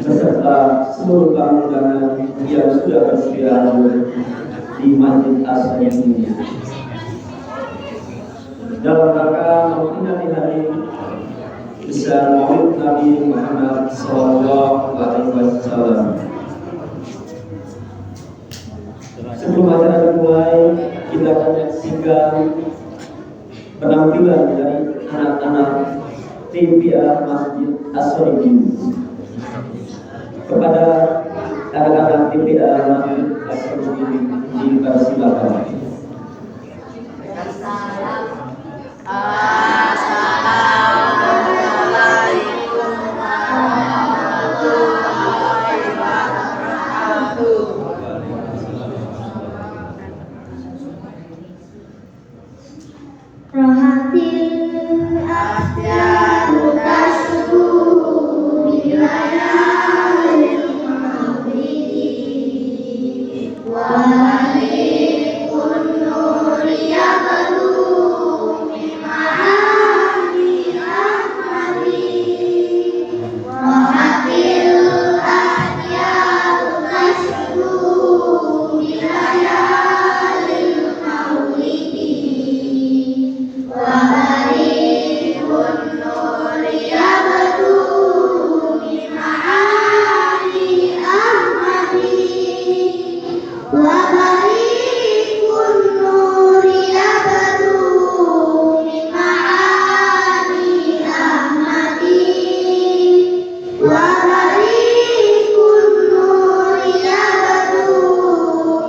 beserta seluruh tamu undangan yang sudah bersedia di Masjid As-Sayyid ini. Dalam rangka memperingati hari besar Maulid Nabi Muhammad SAW. Sebelum acara dimulai, kita akan menyaksikan penampilan dari anak-anak tim PR Masjid As-Sayyid ini. Kepada anak-anak tim PR Masjid As-Sayyid ini dipersilakan. Assalamualaikum warahmatullahi wabarakatuh. Rohatil asyaru tasku bilayalil maulidi wa malikun nuri yablu min ma'ani ahmadi. Rohatil asyaru tasku bilayalil maulidi wa malikun nuri yablu min ma'ani ahmadi. Wa malikun nuri yablu min ma'ani ahmadi. Wa malikun nuri yablu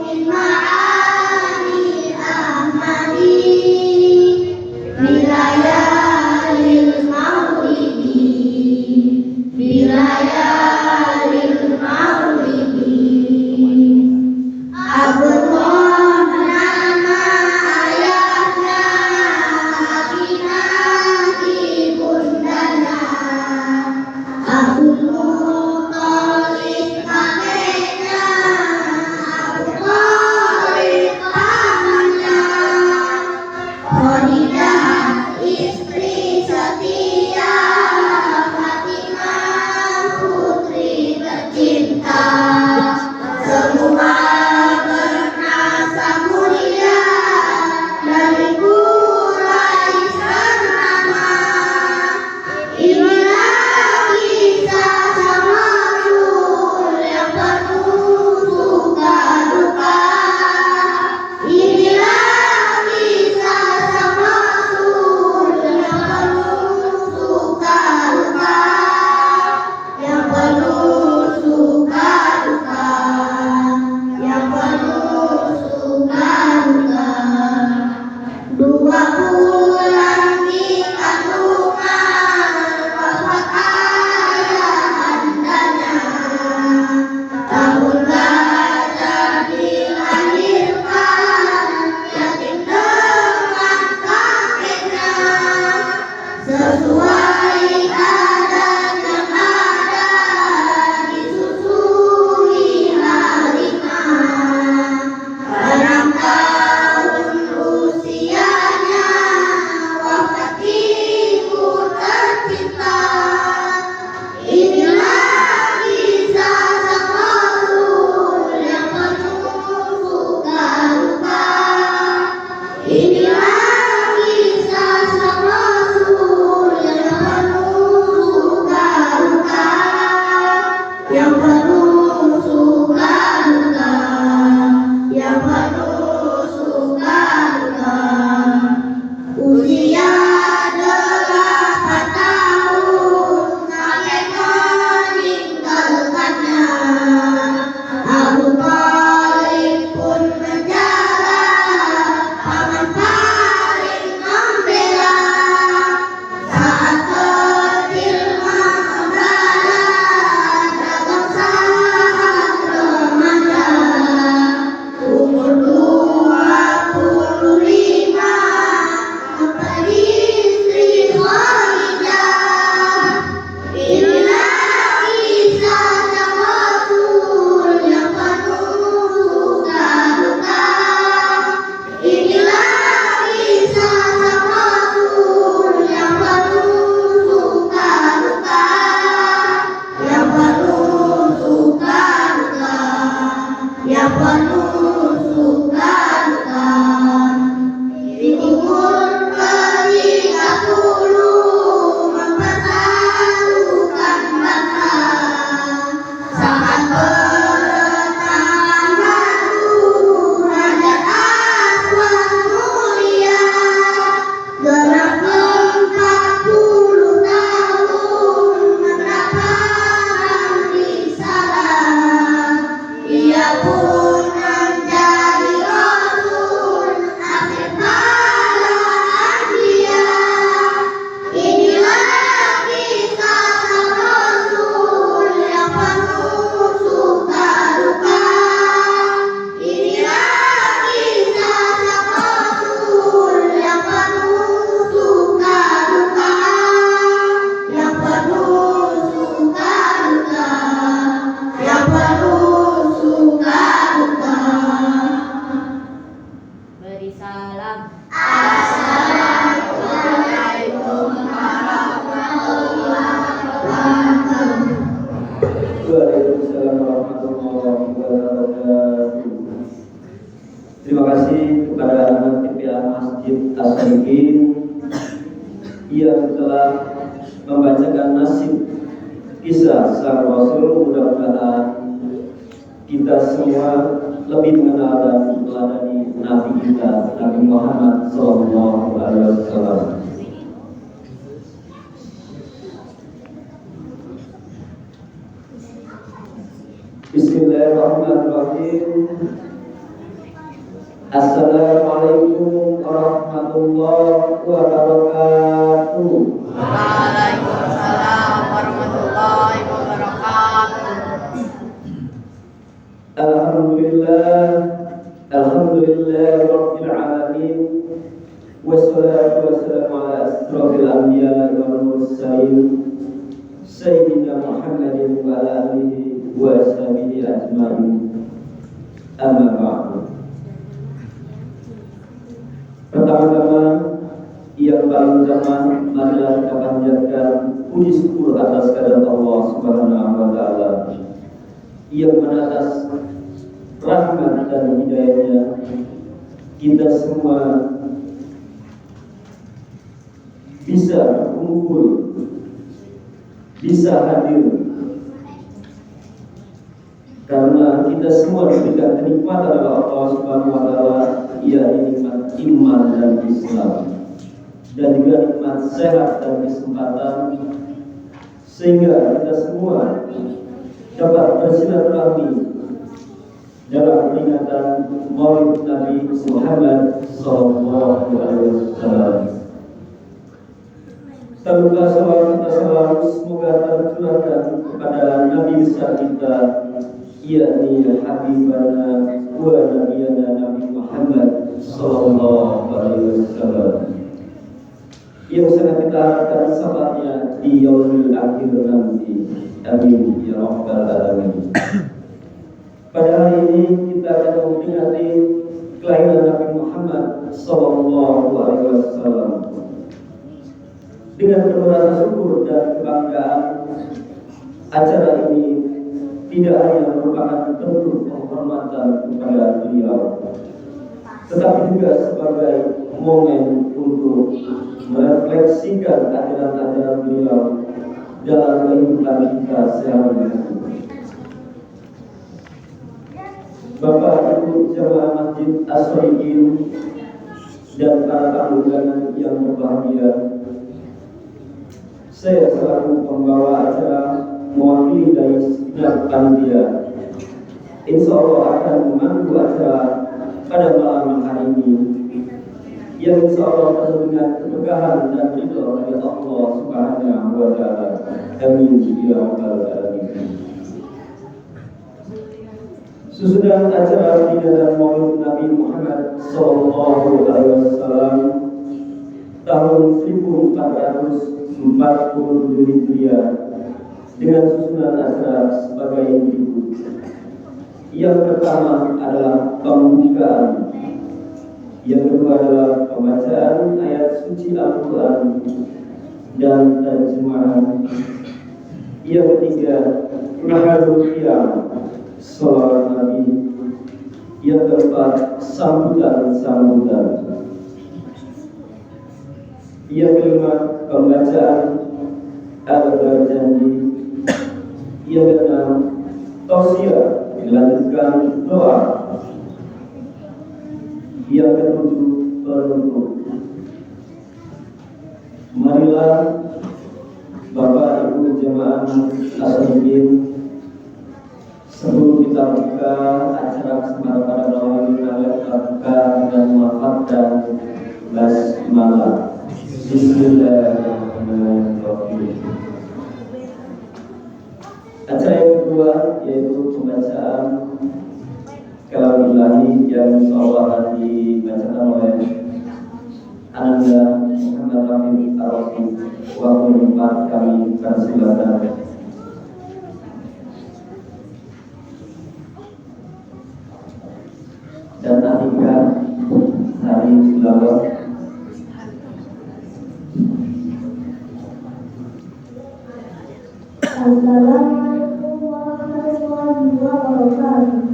min ma'ani ahmadi. Bilayalil maulidi, bilayalil maulidi. Abdullah nama ayahna, abina ibundana. Abdullah Masjid As-Sadiqin yang telah membacakan nasib kisah sang Rasul. Mudah-mudahan kita semua lebih mengenal dan meneladani Nabi kita, Nabi Muhammad SAW. Bismillahirrahmanirrahim. Assalamualaikum warahmatullahi wabarakatuh. Waalaikumsalam warahmatullahi wabarakatuh. Alhamdulillah rabbil alamin. Wassalatu wassalamu ala asrofil anbiya wal mursalin Sayyidina Muhammadin wa ala alihi wa sahbihi ajma'in. Amma ba'du. Pertama-tama yang paling utama marilah kita panjatkan puji syukur atas kehadirat Allah Subhanahu wa taala yang atas rahmat dan hidayahnya kita semua bisa berkumpul, bisa hadir, karena kita semua diberikan kenikmatan oleh Allah Subhanahu wa taala, yakni nikmat iman dan Islam, dan juga nikmat sehat dan kesempatan, sehingga kita semua dapat bersilaturahmi dalam peringatan Maulid Nabi Muhammad SAW. Tak lupa salawat kita selalu semoga tercurahkan kepada Nabi besar kita, yakni Habibana wa Nabiyana Nabi Muhammad SAW, yang sangat kita harapkan sahabatnya di yaumil akhir nanti. Amin ya rabbal alamin. Pada hari ini kita akan memperingati kelahiran Nabi Muhammad SAW. Dengan penuh rasa syukur dan kebanggaan, acara ini tidak hanya merupakan bentuk penghormatan kepada beliau, tetapi juga sebagai momen untuk merefleksikan ajaran-ajaran beliau dalam kehidupan kita sehari-hari. Bapak Ibu jamaah Masjid As-Sadiqin dan para tamu undangan yang berbahagia, saya selaku pembawa acara mewakili dari segenap panitia, insya Allah akan memandu acara pada malam hari ini, yang insya Allah penuh dengan keberkahan dan ridho dari Allah Subhanahu wa taala. Amin ya rabbal alamin. Susunan acara peringatan Maulid Nabi Muhammad SAW tahun 1440 Hijriah dengan susunan acara sebagai berikut. Yang pertama adalah pembukaan, yang kedua adalah pembacaan ayat suci Al-Quran dan terjemahan, yang ketiga Rahadul Qiyam, salawat Nabi, yang keempat sambutan, yang kelima pembacaan Al-Barjanji, yang keenam tausiah dilanjutkan doa, yang ketujuh penutup. Marilah Bapak Ibu jemaah As-Sadiqin, sebelum kita buka acara kesempatan pada malam ini, kita buka dengan melafazkan basmalah. Bismillahirrahmanirrahim. Acara yang kedua yaitu pembacaan kalam ilahi yang insyaallah akan dibacakan oleh Ananda Muhammad Rafi Ar-Rafi. Waktu tempat kami persilakan. Dan Atika Sari Sulawat. Assalamualaikum warahmatullahi wabarakatuh.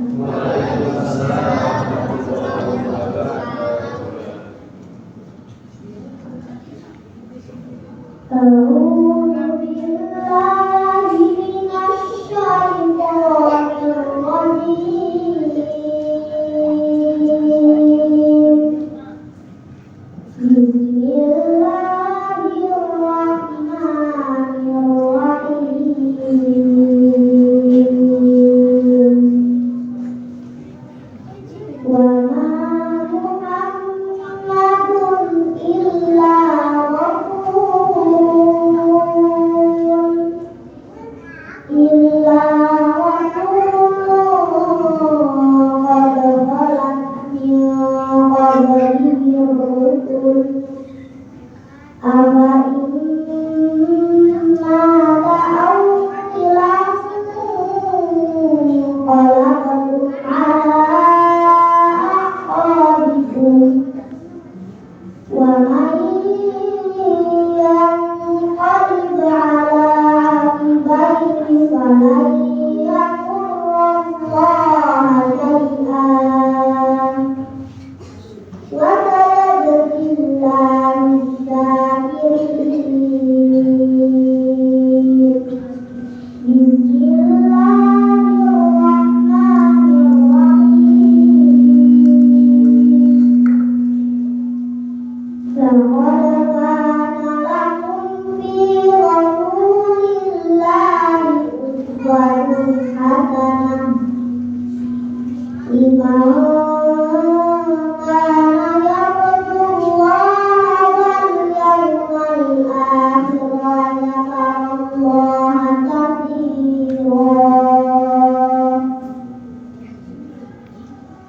إلا رسول قد خلت من قبله الرسل أفإن مات أو قتل انقلبتم على أعقابكم ومن ينقلب على عقبيه فلن يضر الله شيئا وسيجزي الله الشاكرين. بسم الله الرحمن الرحيم. لقد كان لكم في رسول الله أسوة حسنة لمن كان يرجو الله واليوم الآخر وذكر الله كثيرا.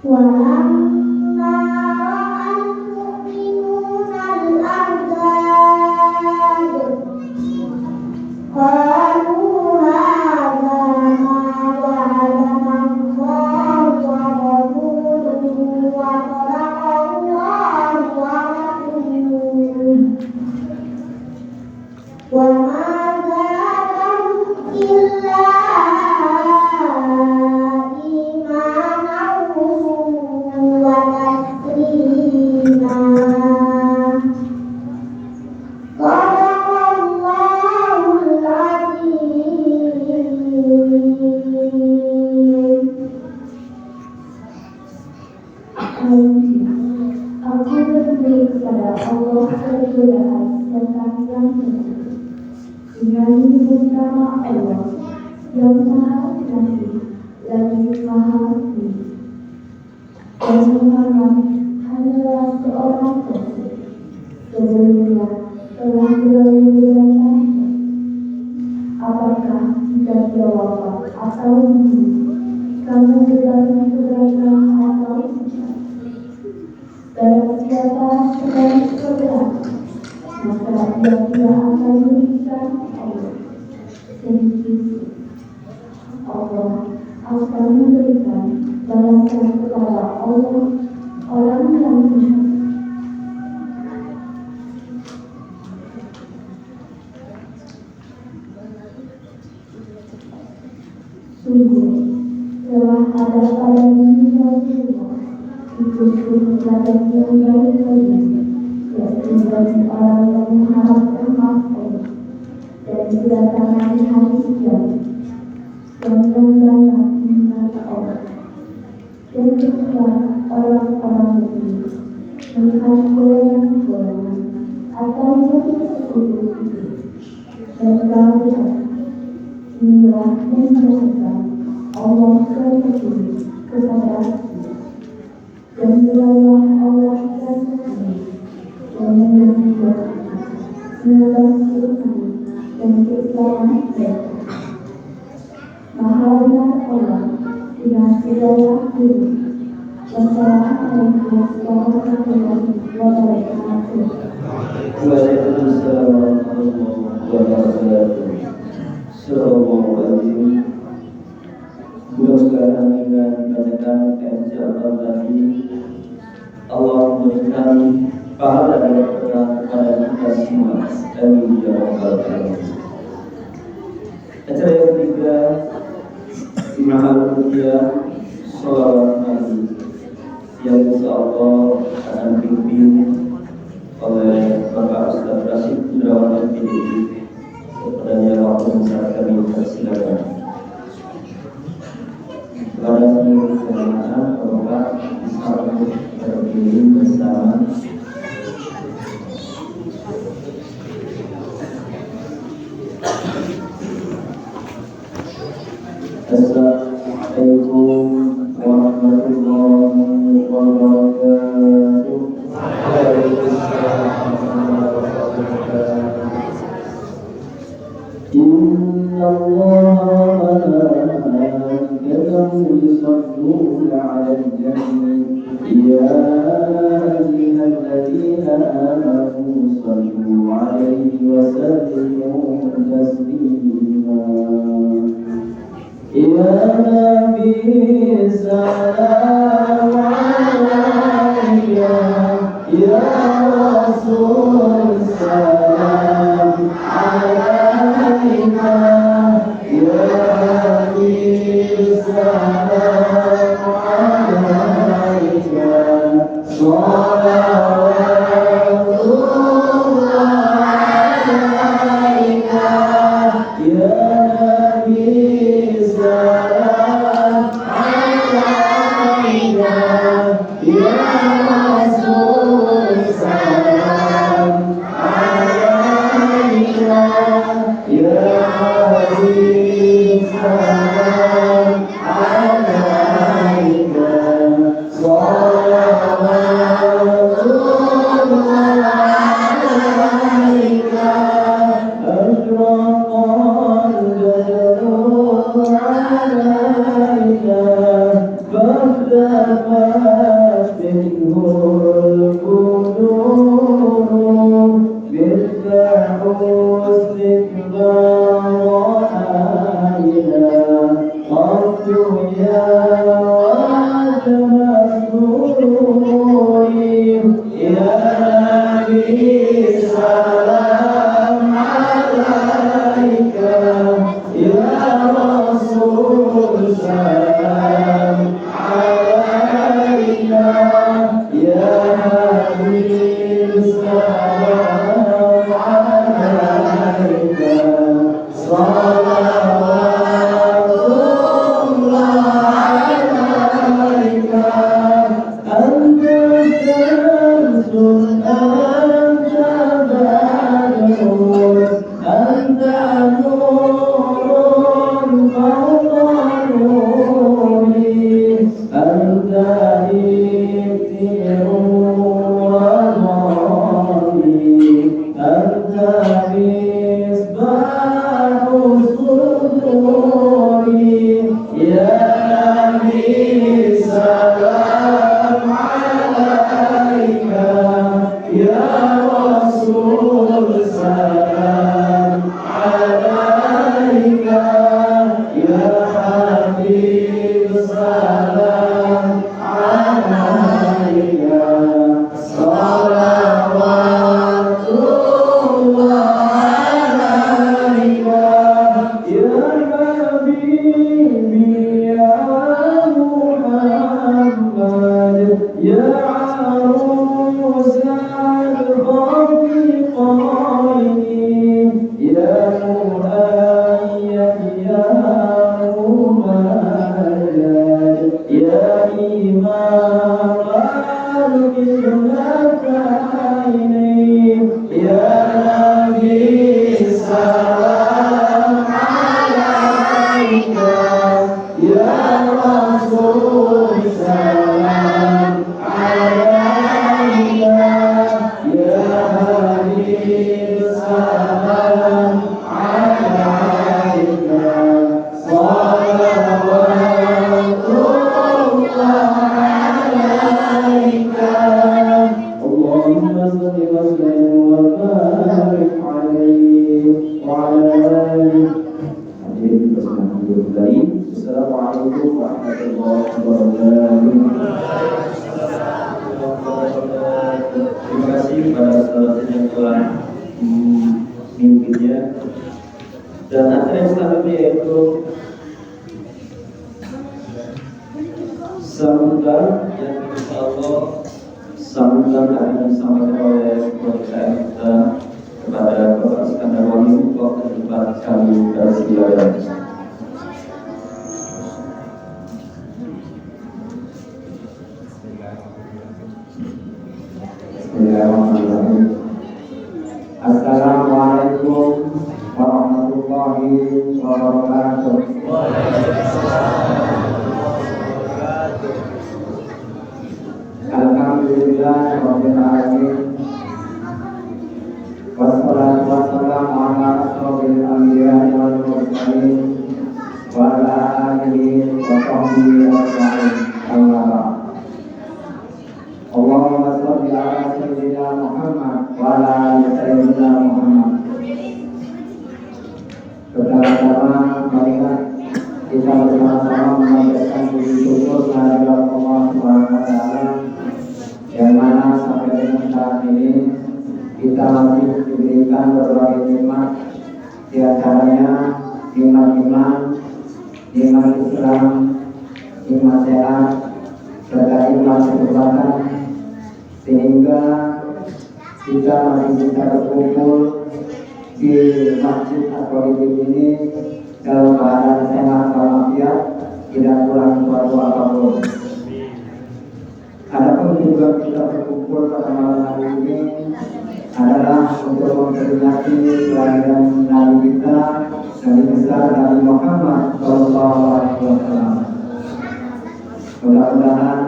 ولما رأى المؤمنون الأحزاب قالوا هذا ما وعدنا الله ورسوله وصدق الله ورسوله وما زادهم إلا إيمانا وتسليما. صدق الله العظيم. Aku berdiri kepada Allah Subhanahu dan Yang dengan nama Allah yang Maha Pengasih lagi Maha Pengasih. Dan Muhammad hanyalah seorang rasul. Sebelumnya telah dilakukan. Apakah jika dia wafat atau mati, kamu berani keberatan atau tidak? Barang siapa sedang keberatan, maka dia tidak akan memberikan Allah. Sedikit Allah akan memberikan balasan kepada Allah orang yang benar. Sungguh telah ada pada diri Rasulullah itu kepada yang baik kalian, yaitu bagi orang yang mengharapkan maaf dan kedatangan hari kiamat yang banyak mengingat Allah. Dan ketika orang-orang itu melihat golongan-golongan atau sekutu itu dan kalian inilah yang melakukan Allah sendiri kepada kita. Dan biarlah Allah sendiri yang memberikan melalui dan keislaman mereka. Maha benar Allah dengan segala diri. Wassalamualaikum warahmatullahi wabarakatuh. Waalaikumsalam warahmatullahi wabarakatuh. Assalamualaikum. Mudah-mudahan dengan dibacakan KMC Al tadi Allah memberikan pahala dan berkah kepada kita semua. Amin ya rabbal alamin. Acara yang ketiga Mahal Ruqyah Sholawat Nabi yang insyaallah akan dipimpin oleh Bapak Ustaz Rasyid Indrawan MPD. Kepadanya waktu besar kami persilakan. Kepada seluruh jamaah Bapak bisa berdiri bersama. Assalamualaikum warahmatullahi wabarakatuh. Inna Allah يصلون على النبي يا أيها الذين آمنوا صلوا عليه وسلموا تسليما يا نبي سلام عليك يا رسول سلام عليك يا حبيب سلام عليك صلوات الله عليك يا نبي سلام عليك يا رسول سلام عليك يا حبيب سلام عليك صلوات الله عليك أشرق البدر عليك فاختفت منه القدور مثل حسنك ضرائنا قد يا وعدم السرور يا نبي سلام عليك يا رسول سلام عليك يا حبيب سلام عليك صلوات الله عليك أنت شمس أنت بدر أنت نور فوق نوري أنت إبتر وضامي أنت مصباح صدوري يا نبي سلام عليك يا رسول سلام عليك يا حبيب سلام عليك صلوات الله عليك يا حبيبي يا محمد يا عروس الخفقين يا مؤيد يا ممجد يا إمام الجنتين يا نبي سلام عليك يا رسول سلام عليك يا حبيب سلام عليك صلوات الله عليك اللهم صل وسلم وبارك عليه وعلى آله. Assalamualaikum warahmatullahi wabarakatuh. Terima kasih kepada saudara yang telah memimpinnya. Dan acara yang selanjutnya yaitu sambutan yang insyaallah sambutan akan disampaikan oleh keluarga kita kepada Bapak Iskandar Wahyu waktu depan kami dari Silayan. Bismillahirrahmanirrahim. Assalamualaikum warahmatullahi wabarakatuh. Alhamdulillah rabbil alamin. Wassalatu wassalamu ala asrofil anbiya'i wal mursalin wa ala alihi wa sahbihi ajma'in. Amma ba'd. Allahumma shalli ala sayyidina Muhammad wa ala ali sayyidina Muhammad. Pertama-tama marilah kita bersama-sama menyampaikan puji syukur kehadirat Allah Subhanahu wa taala yang mana sampai dengan saat ini kita masih diberikan berbagai nikmat, di antaranya nikmat iman, nikmat Islam, nikmat sehat, serta nikmat kesehatan, sehingga kita masih bisa berkumpul di masjid Al-Qadim ini dalam keadaan sehat walafiat, tidak kurang suatu apapun. Adapun tujuan kita berkumpul pada malam hari ini adalah untuk memperingati kelahiran Nabi kita, Nabi besar Nabi Muhammad SAW. Mudah-mudahan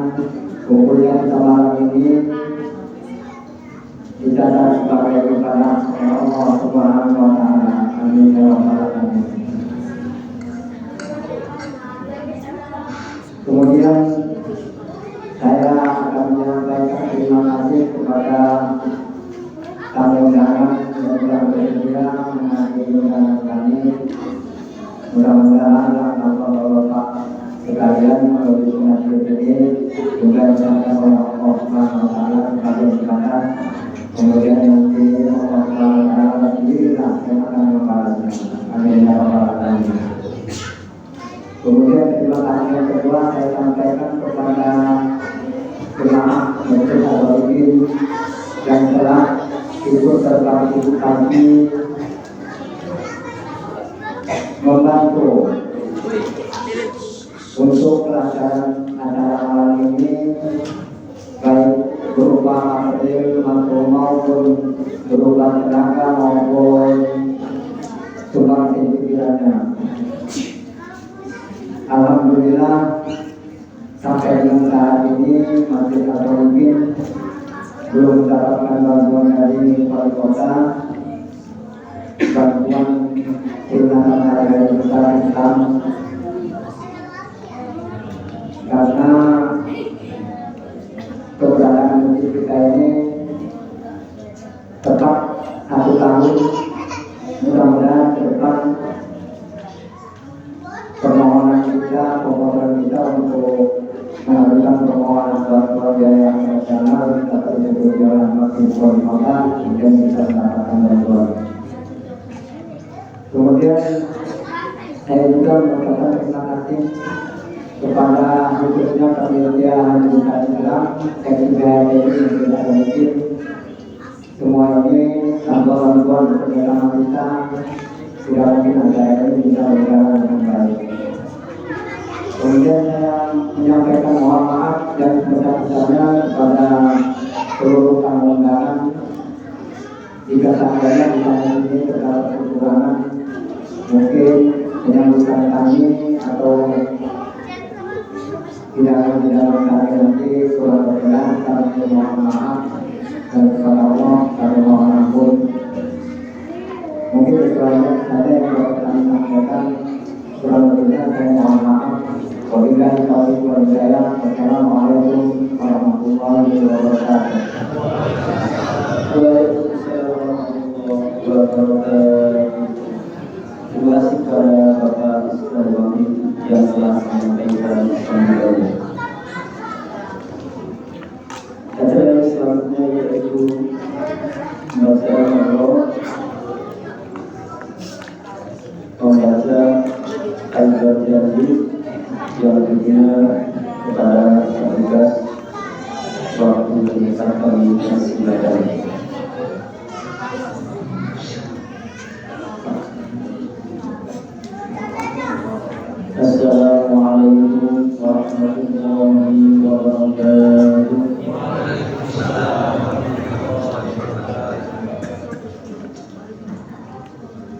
kumpulnya kita malam ini dicatat sebagai ibadah Allah Subhanahu wa taala. Amin ya rabbal alamin. Kemudian saya akan menyampaikan terima kasih kepada tamu undangan yang telah bersedia menghadiri undangan kami. Mudah-mudahan bapak-bapak sekalian melalui penasihat ini juga dicatat oleh Allah Subhanahu wa taala sebagai ibadah. Kemudian nanti Allah Subhanahu wa taala sendirilah yang akan membalasnya. Amin ya rabbal alamin. Kemudian terima kasih yang kedua saya sampaikan kepada jemaah Masjid Al-Qadim yang telah ikut berpartisipasi membantu untuk pelaksanaan acara malam ini, baik berupa materi maupun berupa tenaga maupun sumbangsih pikirannya. Alhamdulillah sampai dengan saat ini Masjid Al-Qadim belum mendapatkan bantuan dari wali kota, bantuan peringatan hari raya besar Islam, karena keberadaan masjid kita ini tetap 1 tahun. Mudah-mudahan ke depan permohonan kita, permohonan kita untuk mengajukan permohonan bantuan biaya operasional dapat berjalan makin berjalan dan bisa mendapatkan bantuan. Kemudian saya juga mengucapkan terima kasih kepada khususnya panitia Haji Islam XBHI yang tidak mungkin semua ini tanpa bantuan bersama kita tidak mungkin acara ini bisa berjalan dengan baik. Kemudian saya menyampaikan mohon maaf dan sebesar-besarnya kepada seluruh tamu undangan jika seandainya di sana ini terdapat kekurangan, mungkin menyambutkan kami atau tidak kami nanti kurang berkenan, kami mohon maaf dan kepada Allah kami mohon ampun. Mungkin sesuatu saja yang dapat kami sampaikan, kurang lebihnya saya mohon maaf. Wabillahi taufiq wal hidayah. Wassalamualaikum warahmatullahi wabarakatuh. Waalaikumsalam warahmatullahi wabarakatuh. Terima kasih kepada Bapak Ismail Wahid yang telah menyampaikan sambutannya. Acara yang selanjutnya yaitu membaca membaca ayat janji yang tentunya kepada petugas waktu penyitaan kami silakan. Assalamualaikum warahmatullahi wabarakatuh.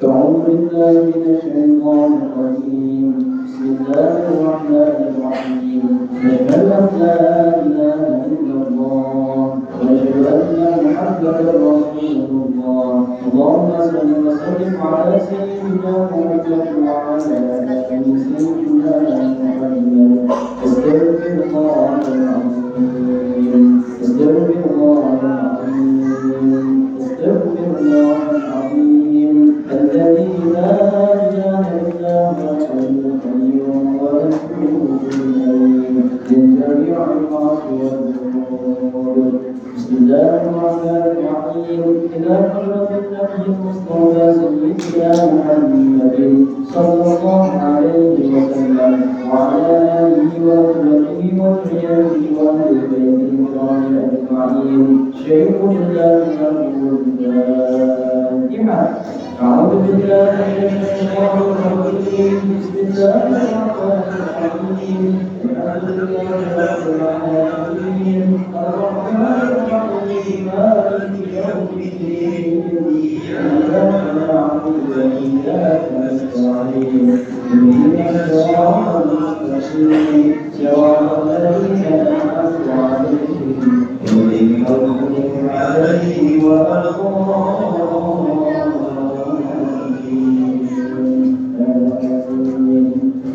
أعوذ بالله من الشيطان الرجيم. بسم الله الرحمن الرحيم. أشهد أن لا إله إلا الله وأشهد أن محمدا رسول الله. اللهم صل وسلم على سيدنا محمد وعلى سيدنا محمد. استغفر الله العظيم، استغفر الله العظيم، استغفر الله العظيم الذي لا إله إلا هو الحي القيوم ونتوب إليه من جميع المعاصي والذنوب. بسم الله الرحمن الرحيم. إلى حضرة النبي المصطفى سيدنا محمد صلى الله عليه وسلم وعلى آله وصحبه وذريته وأهل بيته الكرام أجمعين. شيخ لله نقول الفاتحة. أعوذ بالله من الشيطان الرجيم. بسم الله الرحمن الرحيم. الحمد لله رب العالمين الرحمن الرحيم مالك يوم الدين إياك نعبد وإياك نستعين اهدنا الصراط المستقيم صراط الذين أنعمت عليهم غير المغضوب عليهم ولا الضالين.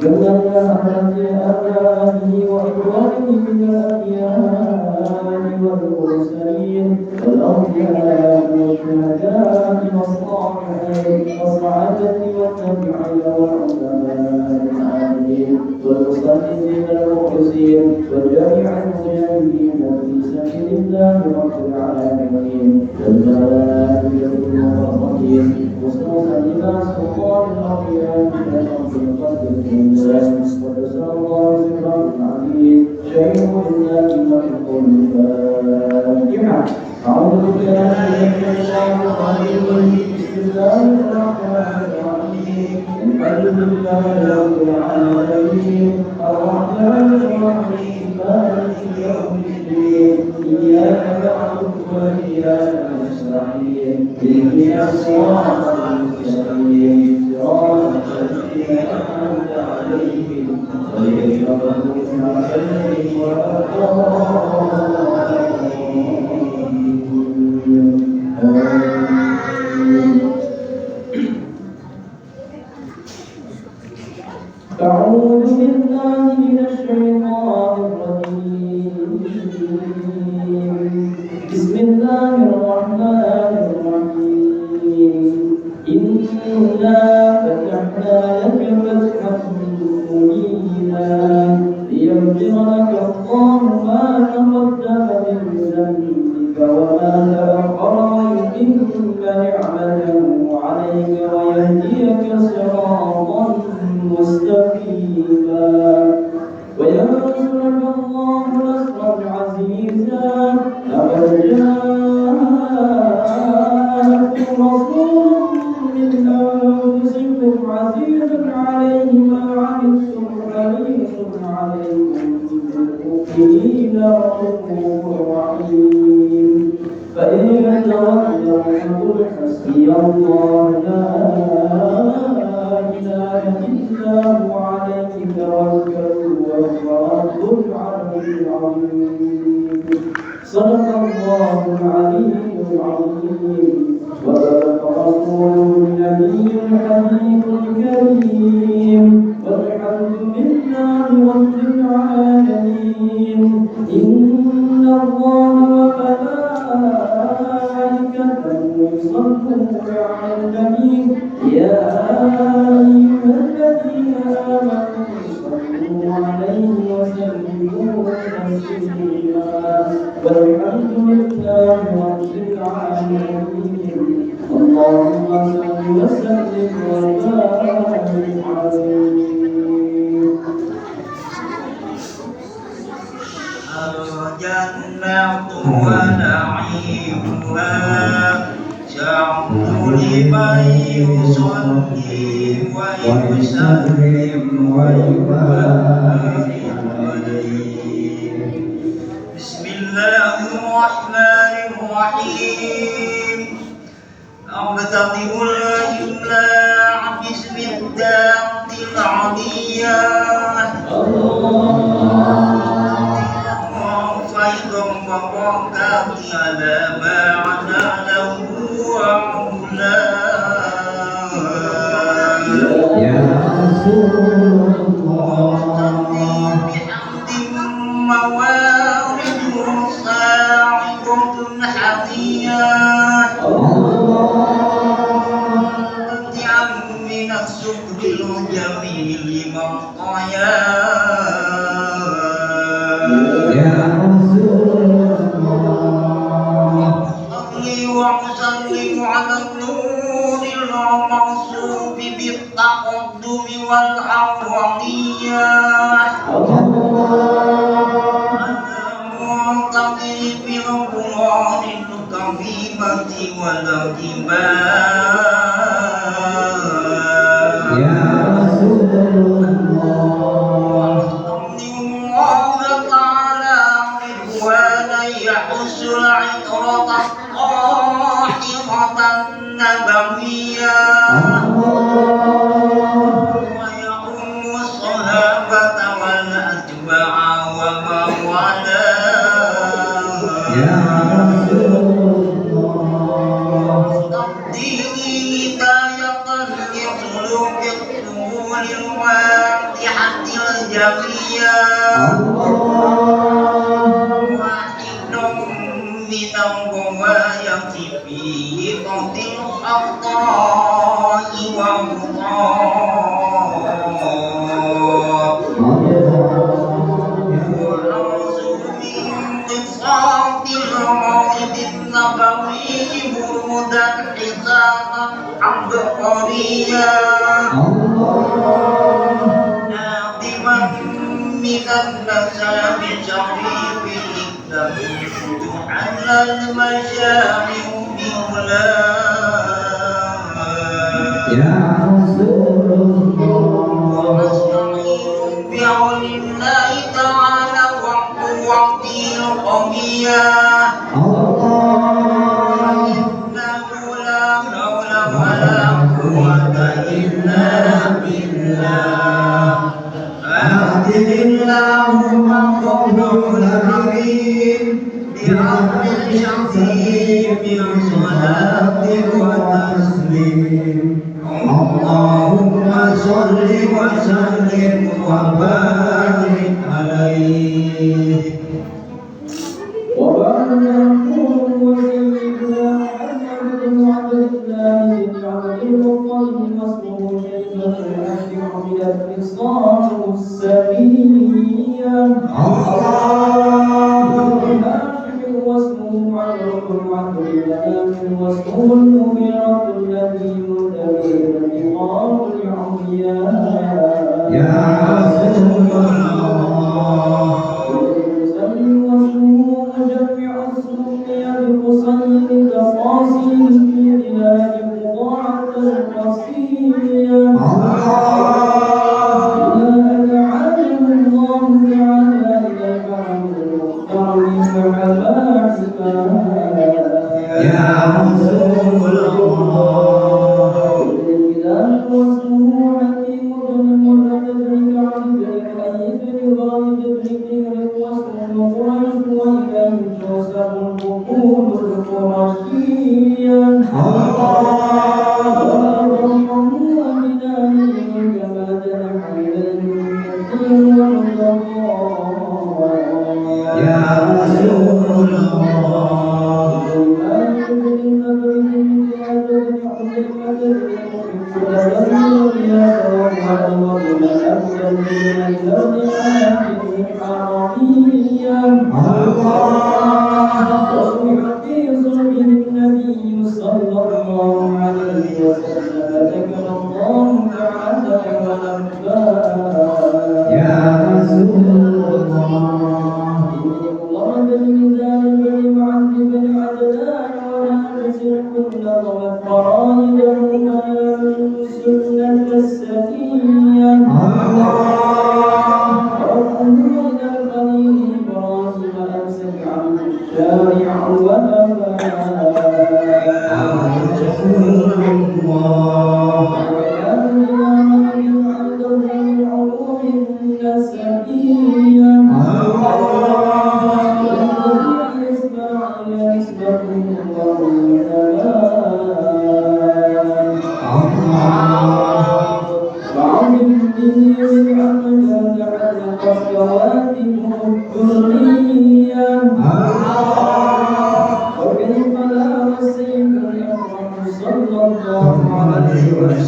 كما يعلم بآبائه وإخوانه من الأنبياء والمرسلين والأولياء والشهداء والصالحين والصعادة والتابعين والعلماء العاملين والمصلين المخلصين والجامع المجاهدين في سبيل الله رب العالمين والملائكة المقربين خصوصا لما سلطان الأولياء من الأرض القدر وتسأل الله ذكرا العليم. شيء لله نقول الفاتحة. أعوذ بالله من الشيطان الرجيم. بسم الله الرحمن الرحيم. الحمد لله رب العالمين الرحمن الرحيم مالك يوم الدين إياك نعبد وإياك نستعين اهدنا الصراط المستقيم صراط الذين أنعمت عليهم غير المغضوب عليهم ولا الضالين. أعوذ بالله من الشيطان الرجيم. بسم الله الرحمن الرحيم. إنا فتحنا لك فتحا مبينا ليغفر لك الله ما تقدم من ذنبك وما تأخر ويتم نعمته عليك ويهديك صراطا مستقيما وينصرك الله نصرا عزيزا. لقد جاءكم رسول من أنفسكم عزيز عليه ما عنتم حريص عليكم بالمؤمنين رؤوف رحيم. فإن تولوا فقل حسبي الله لا إله إلا هو عليه توكلت وهو رب العرش العظيم. صدق الله العلي العظيم. وبلغ رسوله النبي الحبيب الكريم. والحمد لله رب العالمين. إن الله وملائكته يصلون على النبي يا أيها الذين آمنوا صلوا عليه وسلموا تسليما. والحمد لله رب العالمين. اللهم صل وسلم وبارك عليه. الجنة ونعيمها شرط لمن يصلي ويسلم ويبارك عليه. بسم الله الرحمن الرحيم. أبتغي الإملاء باسم الدار العليا فيضا وبركات على ما عدا له وعلاه يا رسول هذه المطايا يا رسول الله صلي وسلم على النور الموصوف بالتقدم والأولية المنتقي في القرآن الكريمة والأدباء يا رسول الله صلى الله تعالى رضوانا يحس العطرة الطاهرة النبوية ويؤم الصحابة والأتباع ومن والاه يا رسول الله تقديري هداية لسلوك الطول الواضحة الجلية واحد من الرواية فيه قد الخطاء والخطاء والعوز من قصاص الموعد النبوي برودا حسانا عبقريا ناظما من النسب شريف تمشد على المشارع بولاء يا رسول الله واستعين بعون الله تعالى وقوته القوية إنه لا حول ولا قوة إلا بالله أهدِ اللهم قول العظيم برحم الشفيع بصلاة وتسليم اللهم صل وسلم وبارك عليه وبعد يقول وسيدنا محمد بن عبد الله بن عبد المطلب واسمه شيبة الأشجع من الخصال السبية هاشم واسمه عمرو بن عبد المناف واسمه المغيرة الذي منتهي الانتقام العمياء يا رسول الله يا رسول الله يا رسول الله يا رسول الله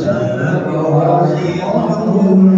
صلى الله عليه وسلم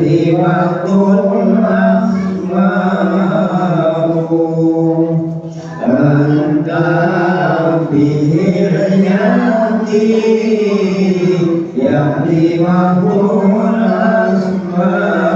kalimatul asma'u anta bihil yati ya kalimatul asma'u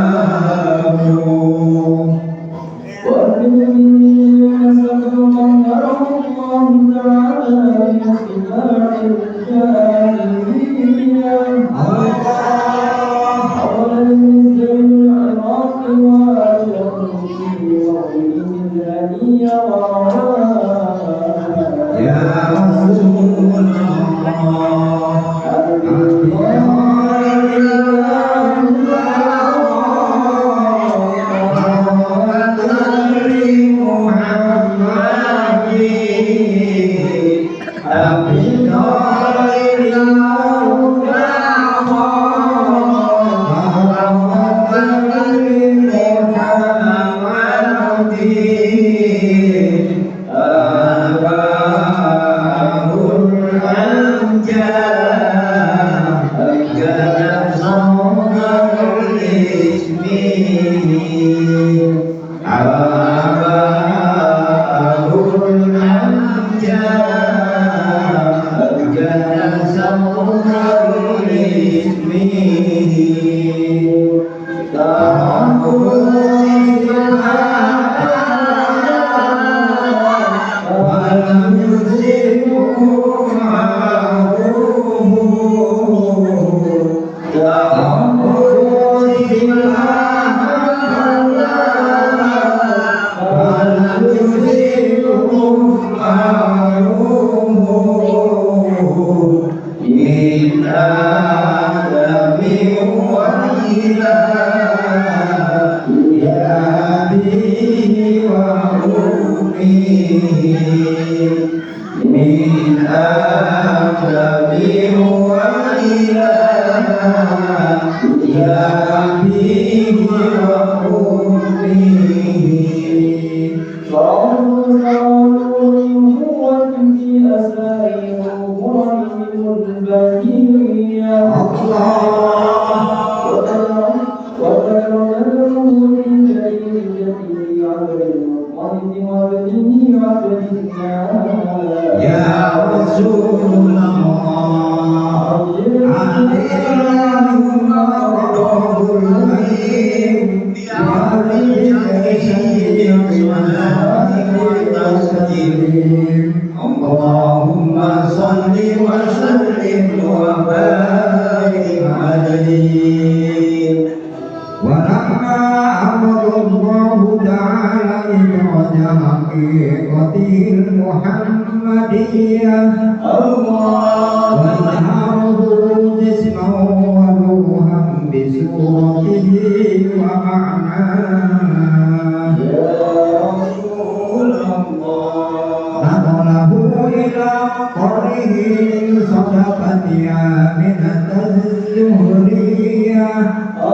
Allahumma salli wa sallim wa barik alaihi wa lamma amrullahu ta'ala ibrahim haqiqatil muhammadiyah Allah wa izharuhu jismahu wa ruhan bisuratihi wa ma'nah ya Rasulullah إلى قره صدقة آمنة الزهرية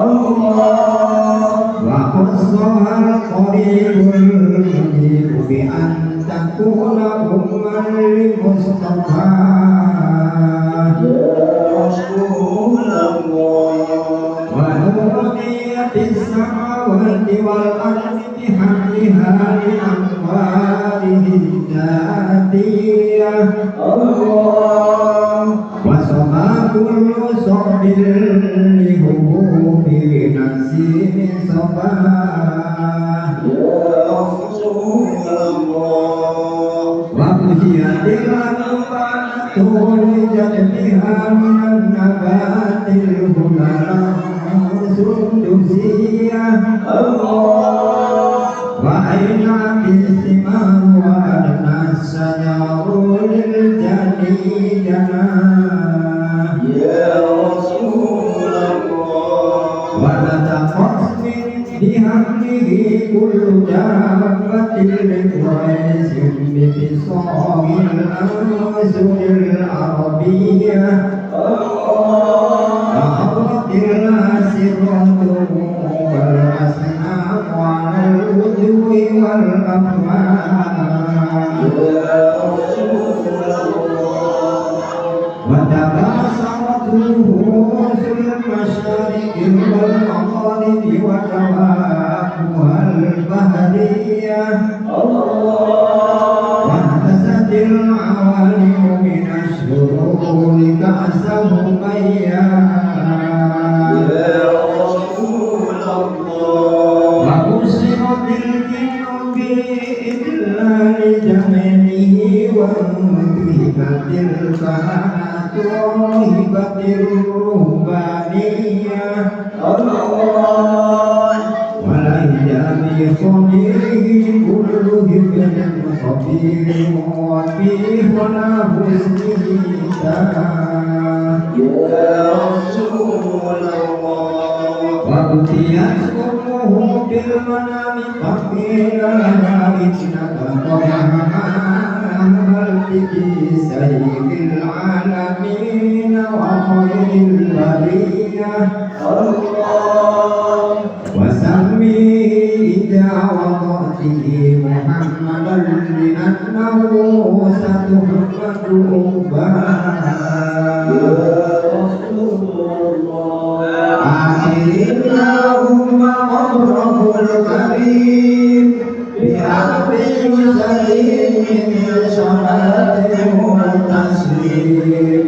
الله وخصها القريب المجيب بأن تكون أما للمصطفى يا رسول الله ونوديت السماوات والأرض بحملها لأنواره الذاتية الله وسما كل صعب لهبوب نسيم صباح يا رسول الله وبشيت الأنبات تولجت بها من النبات الهمام سندسية الله وأينعت الثمار وأدنى الشجر للجني جناه يا رسول الله ونتقص بهمه كل دابة لقريش بفصام الأنسل العربية وأرض الأسرة والأسنام على الوجوه والأفعال وتباسرت رؤوس المشارق والمغرب الطالب ودوابها البهرية واهتزت العوالم من الشرور كأسه وأبصرت الجن بإذلال جمله وانتهبت الكهنة وهبت الرهبانية وليس بخبيره كل هبل خبير وفي هنا حسنه وأتيت أمه بالمنام فقيل لها إنك قد حملت بسيف العالمين وخير البرية وسميه إذا وضعته محمدا لأنه ستحمد اللهم قدره الكريم بأرض سليم من صلاة وتسليم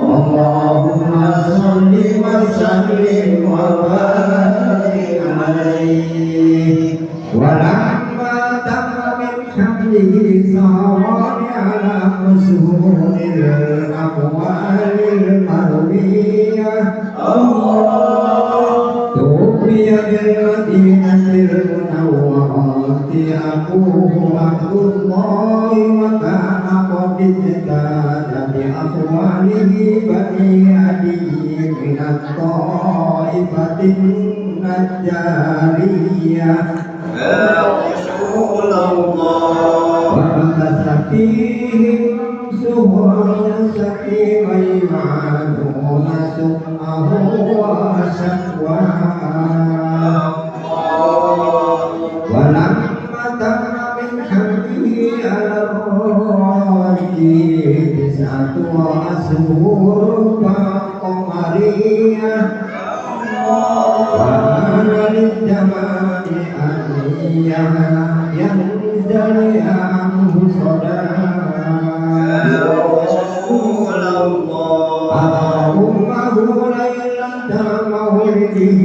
اللهم صل وسلم وبارك عليه ولما تم من حمله صار على مسهول الأقوال المروية توفي بالمدينة المنورة أبوه عبد الله وكان قد ازداد بأقواله بني عدي من الطائفة النجارية يا رسول الله وبث فيهم سهرا سقيما يعانون سمعه وشكواه ولما تم من حمله على الراجل 9 أشهر قمرية وكان للزمان أن ينزل عنه صلاة أمه ليلة مولده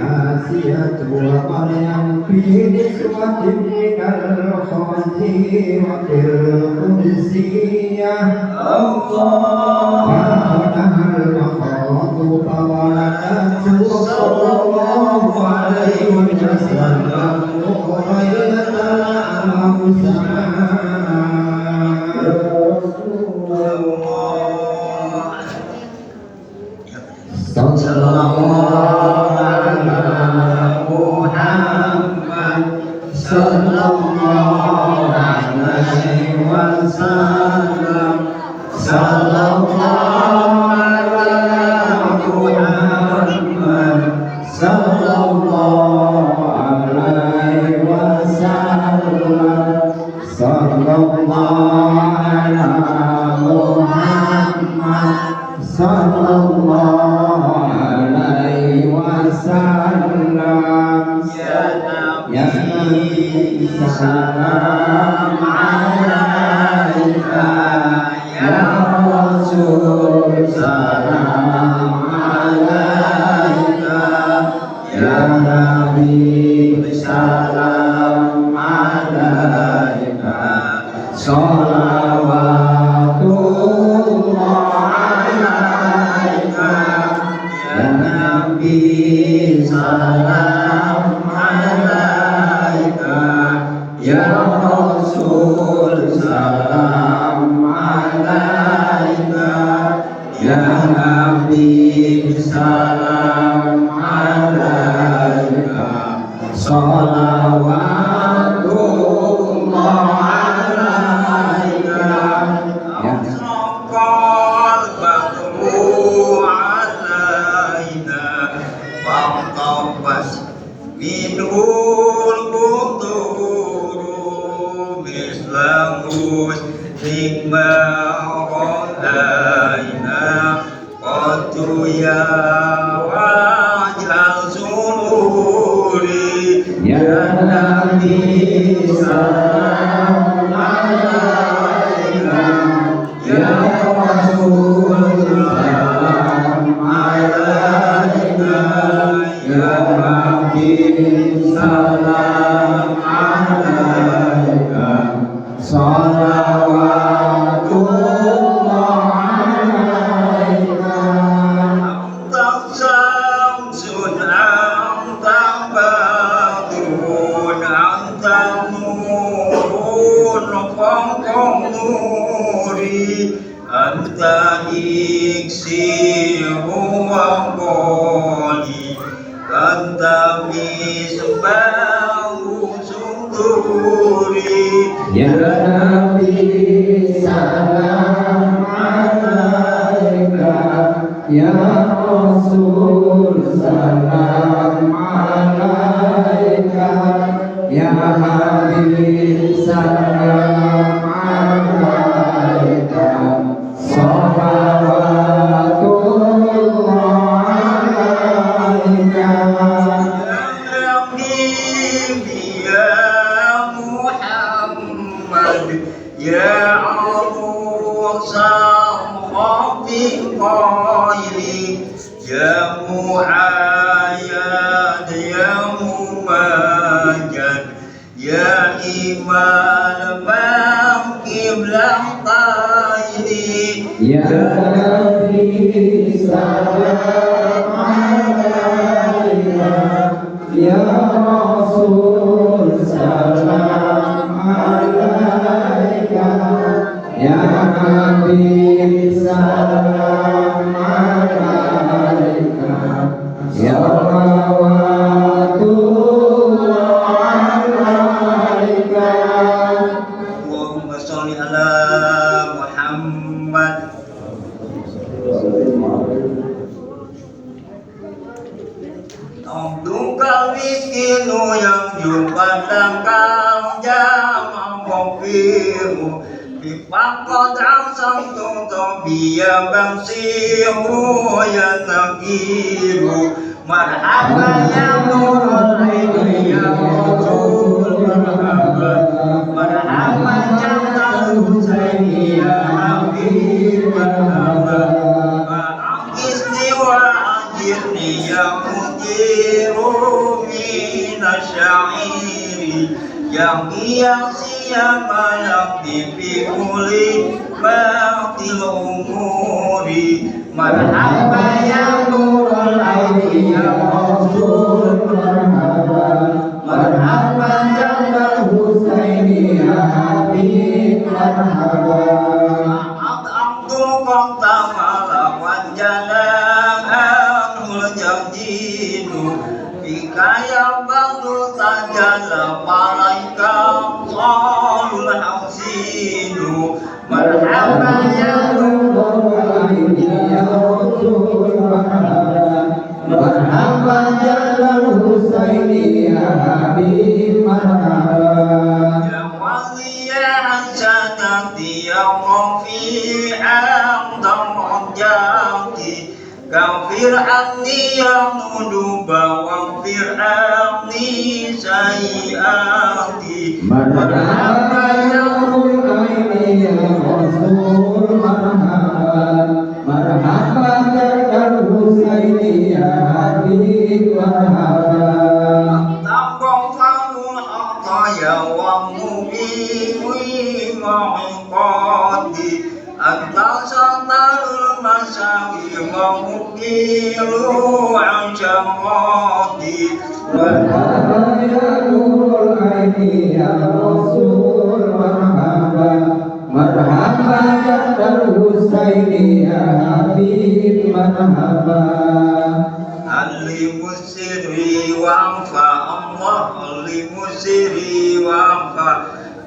آسية ومريم في نسوة من الخزيرة القدسية فأخذها المخاض فولدته صلى الله عليه وسلم نورية الأعلام Salam alaika ya Rasul, salam alaika ya Nabi, salam alaika, salawatullah alaika ya Nabi, salam alaika ya Rasul, salam alaika ya Nabi, salam alaika, salawatullah alaika ya Rasul, alaina faqtabas minul butur mislamus hikma alaina qatu ya wajal suluh Ya Nabi salam alaika, Ya Rasul salam alaika, Ya Habib salam alaika, salawatullah alaika. Anta samsun, anta badrun, anta nurun fawqa nuri, anta iksiru wa qali, anta misbahu suduri. Ya Nabi salam alaika, Ya Rasul salam alaika, Ya Habib salam alaika, salawatullah alaika. Ya Arusam Khafi Qaili, Ya Mu'ayyad, Ya Mumajjad, Ya Imam Qiblah Taili. Ya Nabi salam alaika, Ya Rasul salam alaika, Ya Habib salam alaika, Ya salawatullah alaika. Allahumma sholli ala Muhammad. Abdukal miskinu yang jumpa kau jama kofiru, bipakot asam tuto biya bangsiru ya nakiru. Marhaba ya nurul aini ya Rasul, marhaba, marhaba jantan Husaini ya Habib, marhaba. Ma'akisni wa ajirni ya mujiru minasyairi, yang hiasi ya malakti fi kulli baqtil umuri. Marhaba ya nurul aini ya Rasul, marhaba, marhaba jantan Husaini ya Habib, marhaba. Abdul Qantam alawan jalan jadinu, bikaya badru tajalla malaika qalul hasinu. Marhaba ya nurul aini ya Rasul, marhaba, marhaba jantan Husaini ya Habib, marhaba. Ya waliya syadati ya rafi'an darajati, Gafir anni ya nuduba waghfir anni sayyiati. Marhaba ya nurul aini ya Rasul, marhaba, marhaba jantan Husaini ya Habib, marhaba. Taqaffarul ataya wa mubiwi ma'iqati, anta satarul masawi wa mukilu ansyamati. Marhaba ya nurul aini ya Rasul, marhaba, marhaba jantan Husaini ya Habib, marhaba. Alimu sirri wa'fa Allah, alimu sirri wa'fa,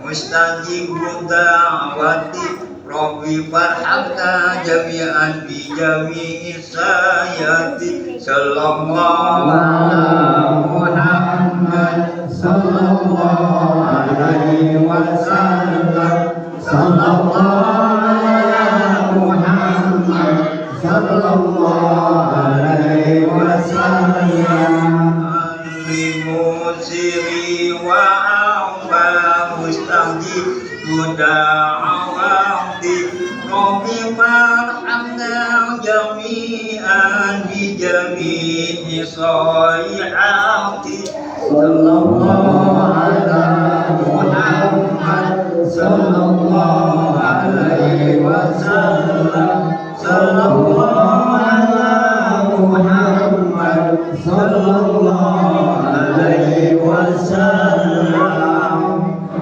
mustajibud da'wati, Rabbi farhamna jami'an bi jami'i sayati. Sallallahu ala Muhammad, sallallahu alaihi wasallam, sallallahu ala Muhammad, sallallahu alaihi wasallam. Alimu musiri wa amba mustajib da'awati Rabbi farhamna jami'an bi jami'i sayhati sallallahu ala Muhammad sallallahu alaihi wasallam sallallahu ala Muhammad sallallahu alaihi wasallam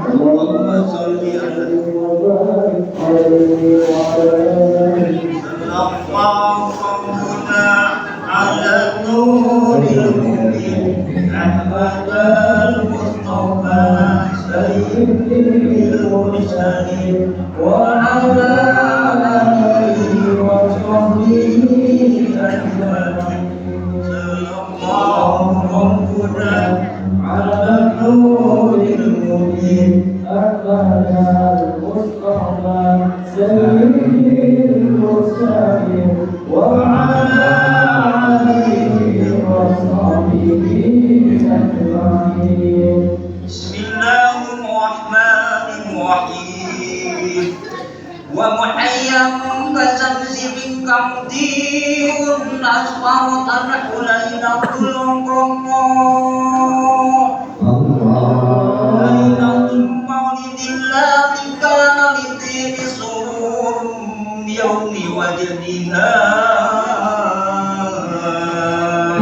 Allahumma sholli ala Rabbuna ala nuril mubin ahmadal mustafa sayyidil mursalin wa ala alihi wa sahbihi ajma'in sallallahu rabbuna ala nuril mubin ahmadal mustafa sayyidil mursalin wa ala alihi wa sahbihi ajma'in Bismillahirrahmanirrahim wa muhayyam kasamsi min kamdiun asfaratan hulainatul qamma Lainatul maulidillah kana lidini surum yaumi wajdiha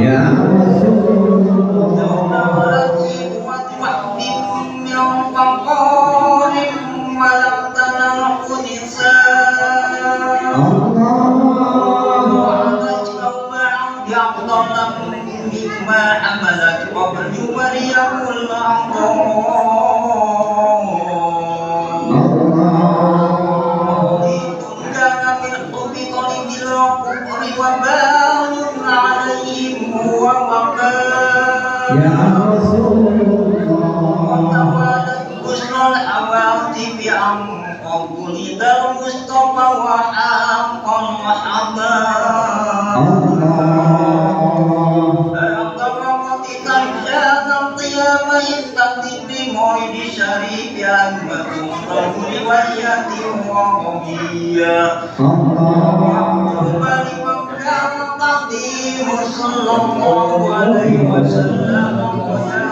ya حملت قبل مريم العظام كان من حب طلب الكفر وبال عليهم هو وكان وتوالت بشرى الحوادث عن قبول ذا المصطفى وحاق المحباب يستقيم بموعد شريف أحمد رجل ولية وقوية وعقوبة لمن كان تقديم صلى الله عليه وسلم ويا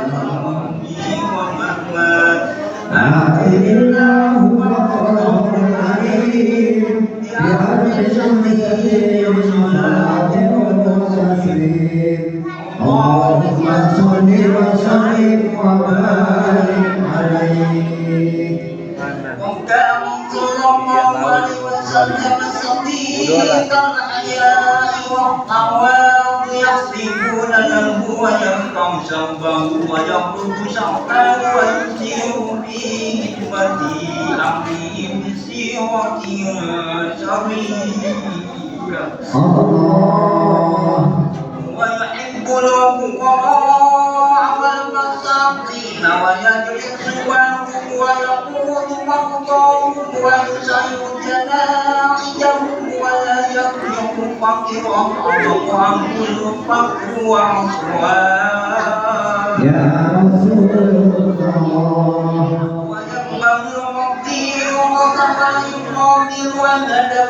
ربي ومهما أعطني الله وفضله العليم بأمر شمسه وصلاة وتسليم اللهم صل وسلم وبارك عليه وكان صلى الله عليه وسلم صديق الحياء والطواب يصفون له ويرفع شربه ويخرج شربه ويسير في حكمته أمره بسيرة شريفة ويحب الفقراء والمساكين ويجلس عنهم ويقود مرضاهم ويسير جنائزهم ولا يخلق فقرا عنه الفقر وعصوان يا رسول الله ويقبل المغفرة فيقابل ولدا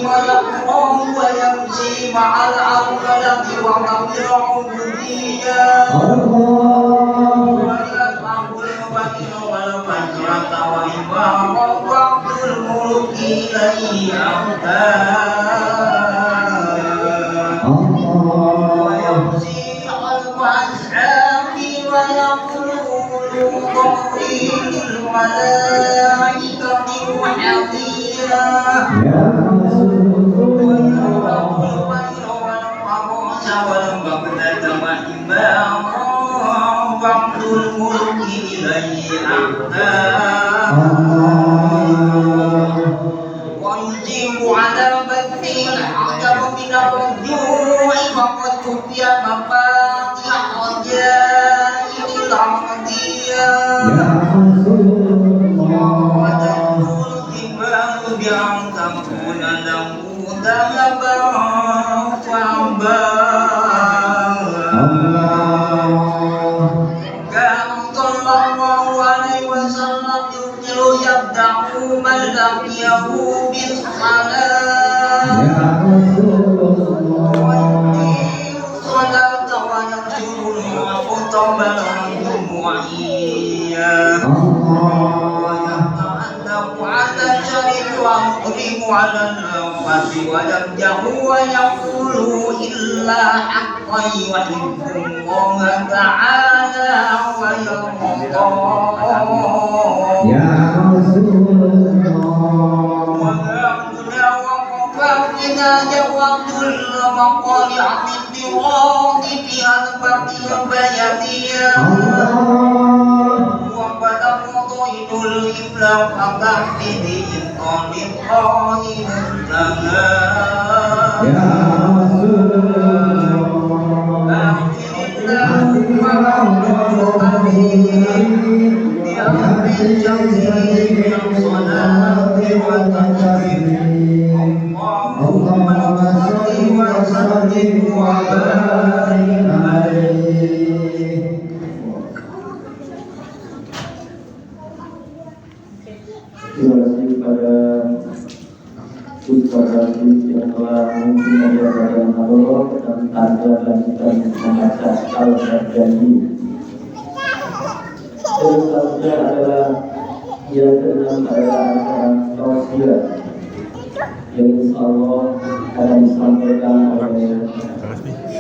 ويقرأ ويمشي مع العقلة وقبل العبودية ويفعل البكر والفجرة وإبارة بعض الملك إليه أوتاد ويمشي خلف أسحابه ويقول تقريب الملائكة وحديا بعض الملك إليه أعتاد ويجيب على بدء الحجر من الرجوع فقد كفي مفاتيح رجائه العقدية وتقول الجبال بأن تكون له ذهبا فأبى معيا ويتألف على الشرك ويقرب على النفس ويمدح ويقول إلا حقا يحب الله تعالى ويرضى يا رسول الله فإذا جواب المقالع من برادتها البقي بيديا وبلغ ضيد الإفلاق فكفه قال القائم لها يا رسول Terima kasih kepada Ustaz Rafiq yang telah memimpin acara Al-Hadroh dan tanda lanjutan membaca Al-Ghazali. Dan selanjutnya adalah yang keenam adalah acara tausiah yang insya Allah akan disampaikan oleh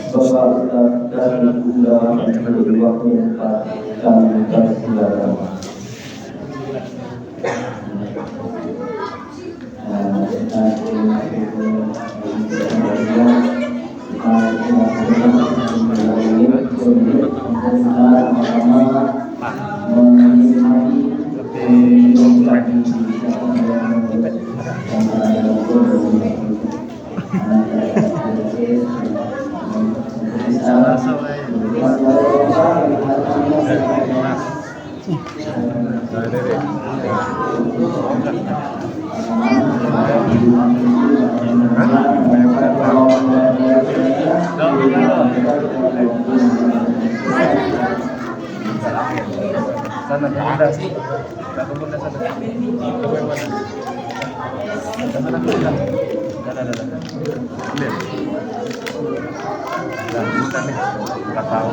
Bapak Ustaz dan Bunda di waktu yang tepat kami persilakan. Sana ada sih. Satu benda sana. Sana ada. Ada. Lihat. Dah, kita nih. Enggak tahu.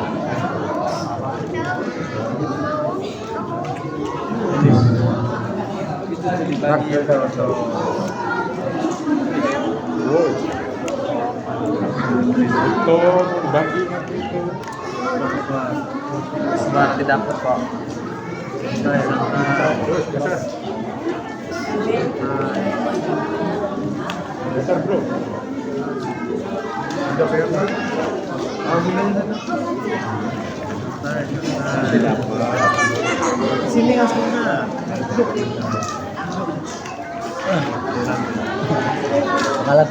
Kita kalau itu bagi itu berarti dapat kok. Besar bro. Udah pengen bro. Sini aslinya. Malat.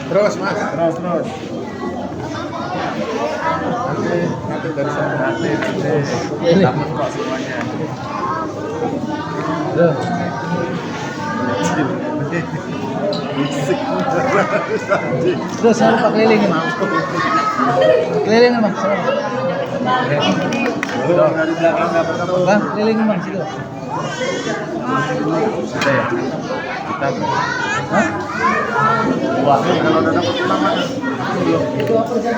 Terus mas, terus. Nanti dari sana nanti dapat kok semuanya. Terus saya lupa kelilingin mas. Kelilingin mas. Dari belakang nggak bertemu. Bang, kelilingin bang situ. Sudah ya. Kita. Hah? Wah, kalau udah dapat nama. Itu apa sih?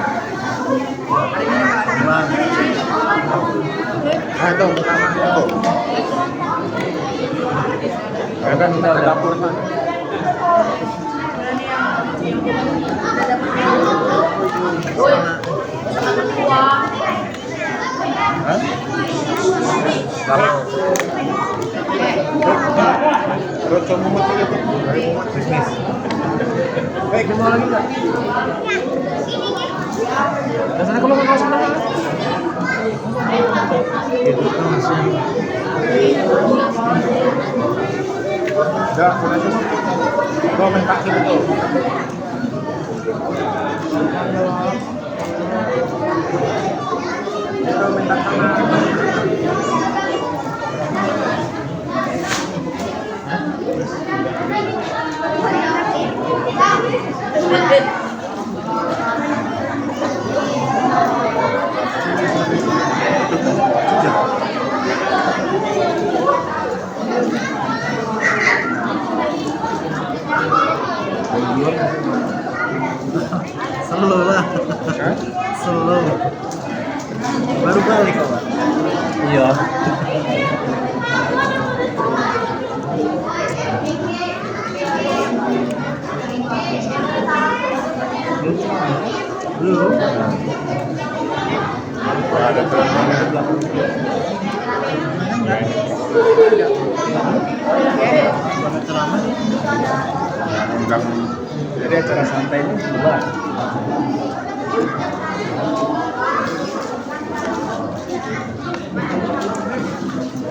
Itu pertama itu. Kan kita udah dapur kan. Terus coba mumet itu. Bisnis. Baik, mau lagi enggak? Sana kalau mau sana. Itu masih. Udah, sudah cuma. Gua main taksi itu. Itu minta sama. balik kok, Pak. Iya. Belum. Ada ceramah. Jadi acara santai ini sebelah.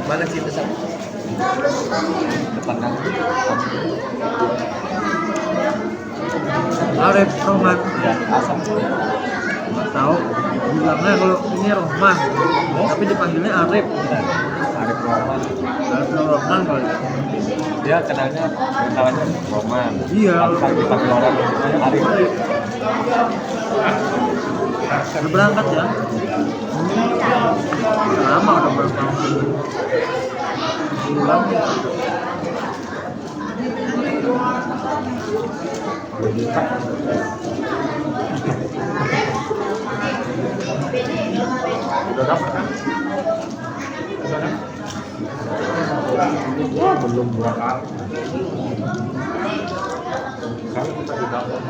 Mana sih pesan? Depan kan? Arif Roman. Ya, asam. Tahu? Bilangnya kalau ini Roman, tapi dipanggilnya Arif. Arif Roman. Arif Roman kalau dia kenalnya Roman. Iya. Tapi dipanggil orang Arif. Udah berangkat ya? Lama udah berangkat. Pulang. Udah dapat kan? Udah kan? Belum berangkat. Sekarang kita di dapat.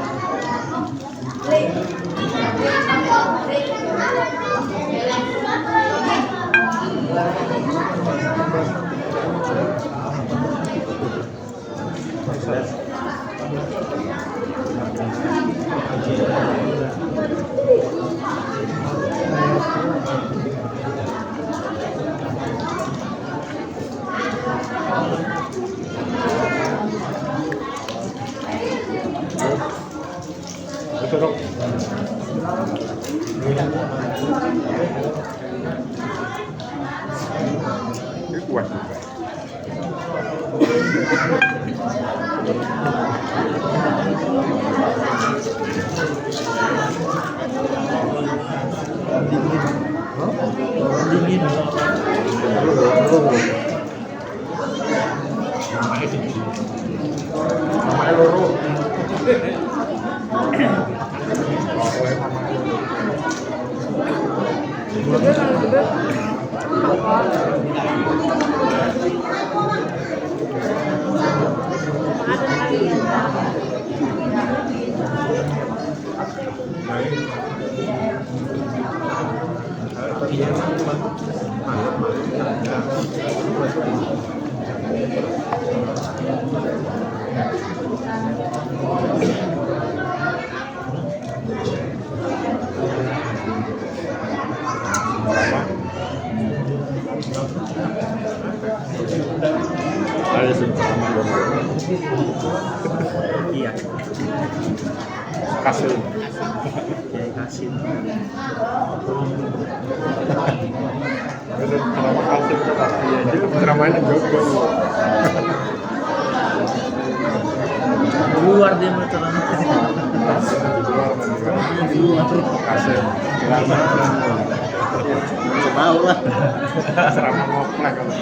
Betul. Ini kuat juga. Dingin. Namanya loro. Iya. Kasih. Kiai Kasim. Ceramah Kasim tuh pasti ya. Jadi ceramahnya Joko. Luar dia mau ceramah. Luar Kasim. Tahu lah. Ceramah ngoplek kalau.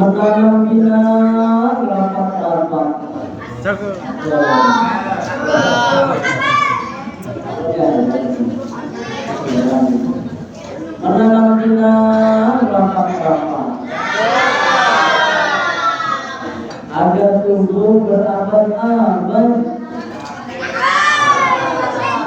Makanan bina rapat-rapat. Jago. Makanan bina rapat-rapat. Agar tumbuh berabad-abad.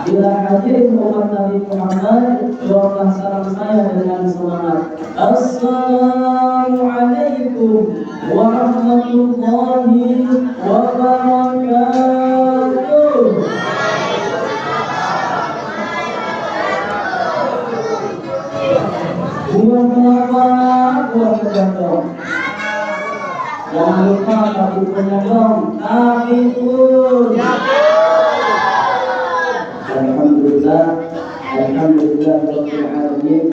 Bila hadir umat Nabi Muhammad, doakan salam saya dengan semangat. Assalamualaikum warahmatullahi wabarakatuh. Buah kelapa, buah kedondong. Jangan lupa tapi punya dong. Tabiun. Alhamdulillah. Alhamdulillah Rabbil Alamin.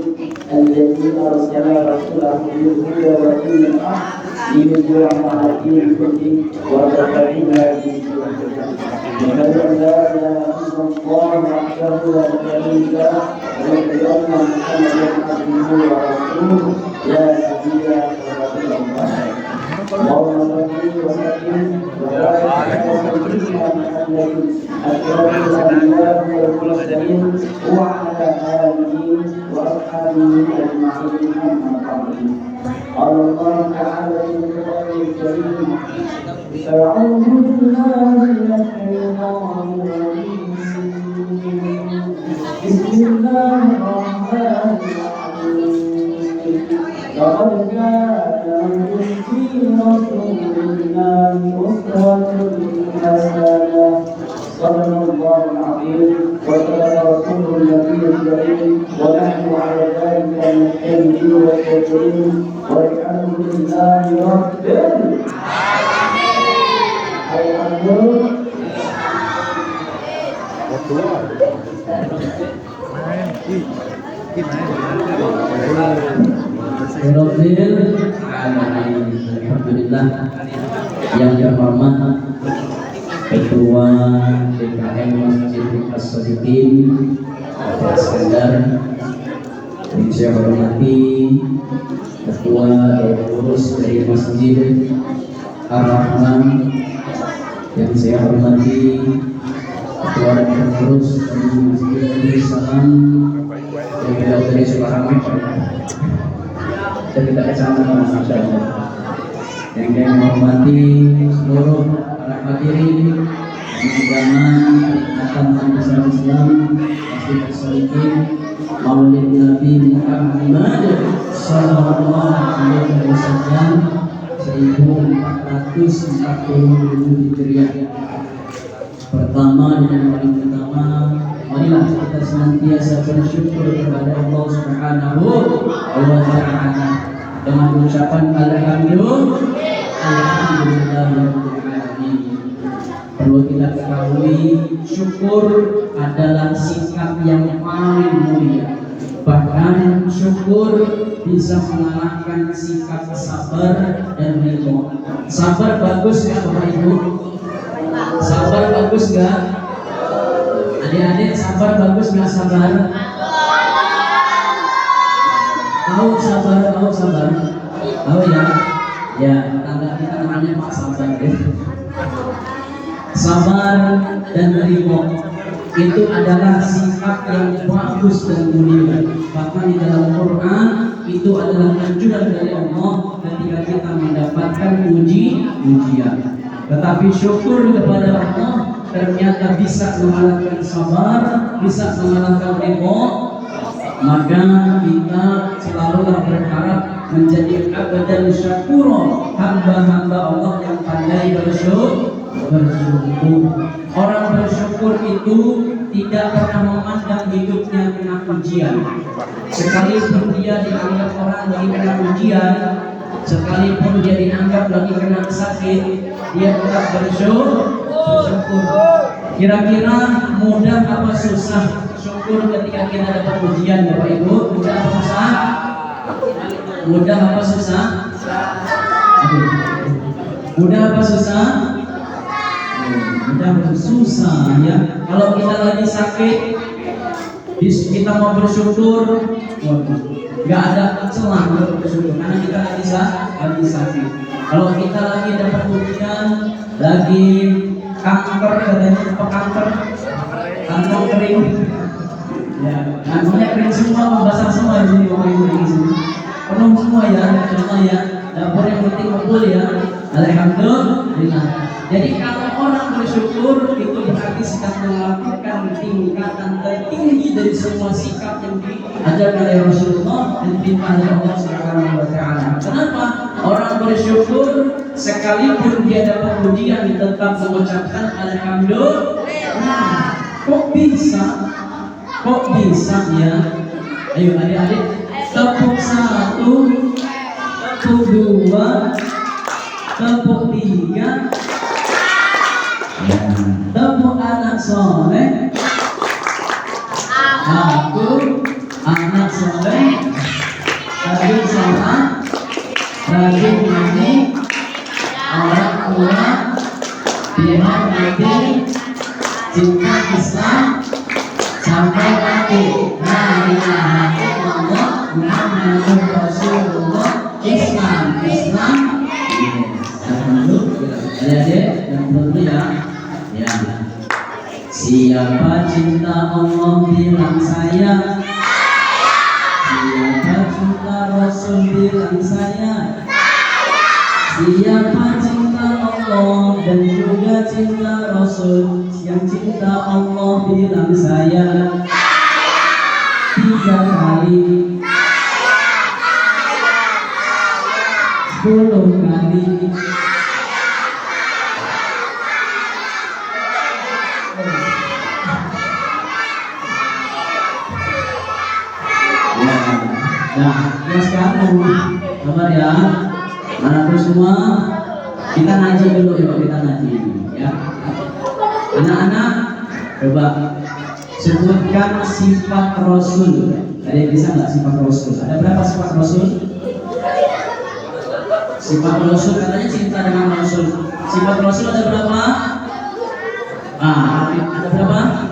Alladzi arsala rasulahu bil huda wa dinil haqq liyudhhirahu 'ala dini kullihi wa kafa billahi shahida. أشهد أن لا إله إلا الله وحده لا شريك له وأشهد أن محمدا عبده ورسوله لا نبي بعده. اللهم صل وسلم وبارك على سيدنا محمد أشرف الأنبياء والمرسلين وعلى آله وأصحابه أجمعين أما بعد. قال الله تعالى في القرآن الكريم: أعوذ بالله من الشيطان الرجيم. بسم الله الرحمن الرحيم. لقد كان لكم في رسول الله أسوة حسنة. صدق الله العظيم وصدق رسوله النبي الكريم ونحن على ذلك من الشاهدين والشاكرين والحمد لله رب العالمين. Alhamdulillah yang terhormat Ketua DKM Masjid As-Sadiqin Bapak Iskandar, yang saya hormati Ketua dan pengurus dari Masjid Ar-Rahman, yang saya hormati Ketua dan pengurus dari Masjid Al-Salam, yang kita dari Sukarame dan kita kecamatan Masyarakat, yang saya hormati seluruh para hadirin undangan peringatan besar Islam Masjid As-Sadiqin Maulid Nabi Muhammad sallallahu alaihi wasallam 1440 Hijriah. Pertama dan yang paling pertama, marilah kita senantiasa bersyukur kepada Allah Subhanahu wa Ta'ala dengan ucapan alhamdulillah. Perlu kita ketahui, syukur adalah sikap yang paling mulia. Bahkan syukur bisa mengalahkan sikap sabar dan ridho. Sabar bagus nggak Bapak Ibu? Sabar bagus nggak? Adik-adik, sabar bagus nggak sabar? Tahu sabar, tahu sabar? Tahu ya? Ya, tanda kita namanya Pak Sabar. Sabar dan ridho itu adalah sikap yang bagus dan mulia. Bahkan di dalam Quran itu adalah anjuran dari Allah ketika kita mendapatkan ujian. Tetapi syukur kepada Allah ternyata bisa mengalahkan sabar, bisa mengalahkan ridho. Maka kita selalu berharap menjadi abdan syakura, hamba-hamba Allah yang pandai bersyukur. Orang bersyukur itu tidak pernah memandang hidupnya kena ujian. Sekalipun dia dianggap orang lagi kena ujian, sekalipun dia dianggap lagi kena sakit, dia tetap bersyukur. Kira-kira mudah apa susah syukur ketika kita dapat ujian, Bapak Ibu? Mudah apa susah? Mudah apa susah? Mudah apa susah? Mudah susah ya. Kalau kita lagi sakit, kita mau bersyukur, nggak ada celah untuk bersyukur karena kita lagi sakit. Kalau kita lagi dapat ujian, lagi kanker, katanya apa kanker kering, ya, namanya kering semua, basah semua di sini, Bapak Ibu di sini, penuh semua ya, semua ya, dapur yang penting kumpul ya, alhamdulillah. Jadi kalau orang bersyukur itu berarti sedang melakukan tingkatan tertinggi dari semua sikap yang diajarkan oleh Rasulullah dan diperintah oleh Allah Subhanahu wa Ta'ala. Kenapa? Orang bersyukur sekalipun dia dapat ujian tetap mengucapkan alhamdulillah. Kok bisa ya? Ayo adik-adik, tepuk 1, tepuk 2, tepuk 3. Ya. Tepuk anak soleh. Aku anak soleh, rajin sholat, rajin ngaji, orang tua dihormati, cinta Islam sampai mati. La ilaha illallah Muhammadur Rasulullah. Islam. Adik-adik yang dulu ya. Siapa cinta Allah bilang saya. Siapa cinta Rasul bilang saya. Siapa cinta Allah dan juga cinta Rasul. Yang cinta Allah bilang saya 3 kali, 10 kali. Nah, sekarang kabar ya, anakku semua, kita ngaji dulu ya. Anak-anak, coba sebutkan sifat Rasul. Ada yang bisa nggak sifat Rasul? Ada berapa sifat Rasul? Sifat Rasul katanya cinta dengan Rasul. Sifat Rasul ada berapa? Ada berapa?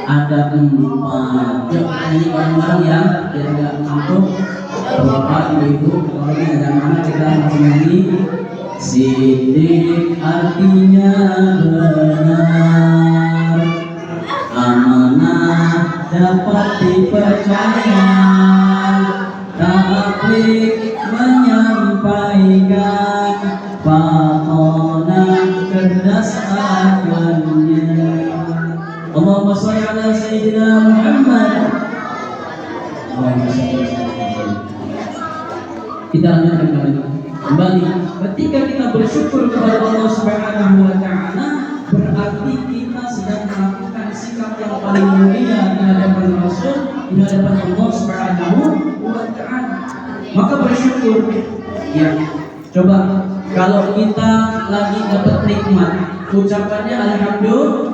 Ada 4. Yuk nyanyi bareng-bareng ya, biar nggak ngantuk. Bapak, ibu, kalau ini ada anak kita masih nyanyi. Sidik artinya benar, amanah dapat dipercaya, taklif menyampaikan, pakonan cerdas akalnya. Allahumma sholli ala sayyidina Muhammad. Kita lanjutkan kembali. Ketika kita bersyukur kepada Allah Subhanahu wa taala, berarti kita sedang melakukan sikap yang paling mulia di hadapan Rasul, di hadapan Allah Subhanahu wa taala. Maka bersyukur. Ya. Coba kalau kita lagi dapat nikmat, ucapannya alhamdulillah.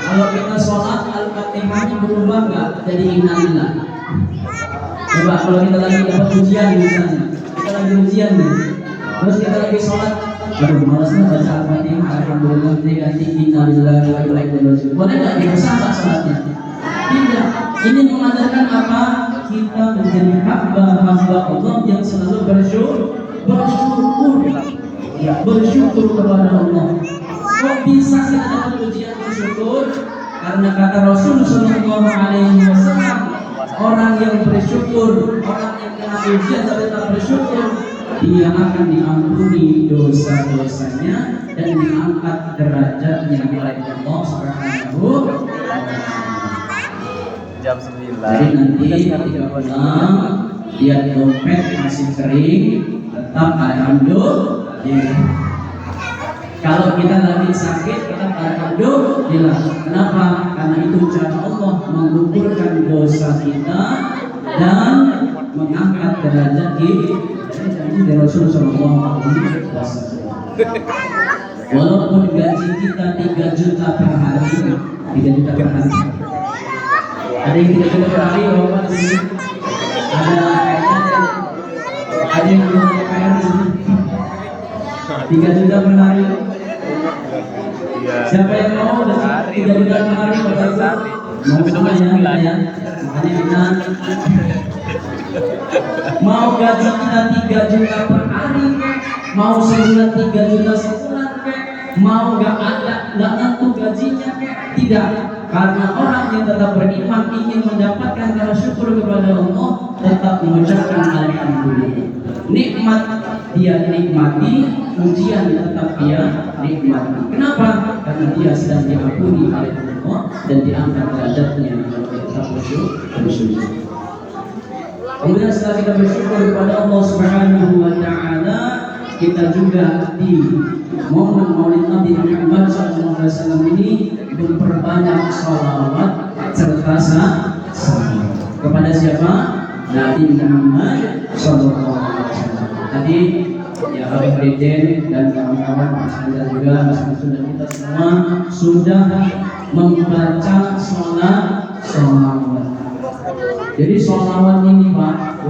Kalau kita sholat, al-fatihahnya berubah nggak jadi innalillah? Coba kalau kita lagi dapat ujian misalnya, kita lagi ujian nih, terus kita lagi sholat, aduh malasnya baca al-fatihah, alhamdulillah, ganti innalillah wa inna ilaihi raji'un. Boleh nggak diusaha sholatnya? Tidak. Ini mengajarkan apa? Kita menjadi hamba Allah yang selalu bersyukur kepada Allah. Kok bisa kita dapat ujian bersyukur? Karena kata Rasul Sallallahu Alaihi Wasallam, orang yang bersyukur, orang yang kena ujian tapi tak bersyukur, dia akan diampuni dosa-dosanya dan diangkat derajatnya oleh Allah Subhanahu wa taala. Jam 9. Jadi nanti ketika pulang lihat dompet masih kering, tetap alhamdulillah. Kalau kita lagi sakit, kita alhamdulillah. Kenapa? Karena itu cara Allah menggugurkan dosa kita dan mengangkat derajat kita. Dari Rasul Sallallahu Alaihi Wasallam. Walaupun gaji kita 3 juta per hari, 3 juta per hari. Ada yang 3 juta per hari, bapak di sini. Ada yang belum KR di sini. 3 juta per hari. Siapa yang mau dapat 3 juta per hari? Mau semuanya ya. Makanya kita mau gaji kita 3 juta per hari, mau sebulan 3 juta sebulan, mau nggak tentu gajinya, tidak. Karena orang yang tetap beriman ingin mendapatkan rasa syukur kepada Allah, tetap mengucapkan alhamdulillah. Nikmat dia nikmati, ujian tetap dia nikmati. Kenapa? Karena dia sedang diampuni oleh Allah dan diangkat derajatnya kalau kita bersyukur. Kemudian setelah kita bersyukur kepada Allah Subhanahu wa taala, kita juga di momen Maulid Nabi Muhammad SAW ini memperbanyak sholawat serta salam kepada siapa? Nabi Muhammad SAW. Tadi ya Habib Deden dan kawan-kawan Mas Anda juga, Mas Anda dan kita semua sudah membaca sholawat. Jadi sholawat ini Pak,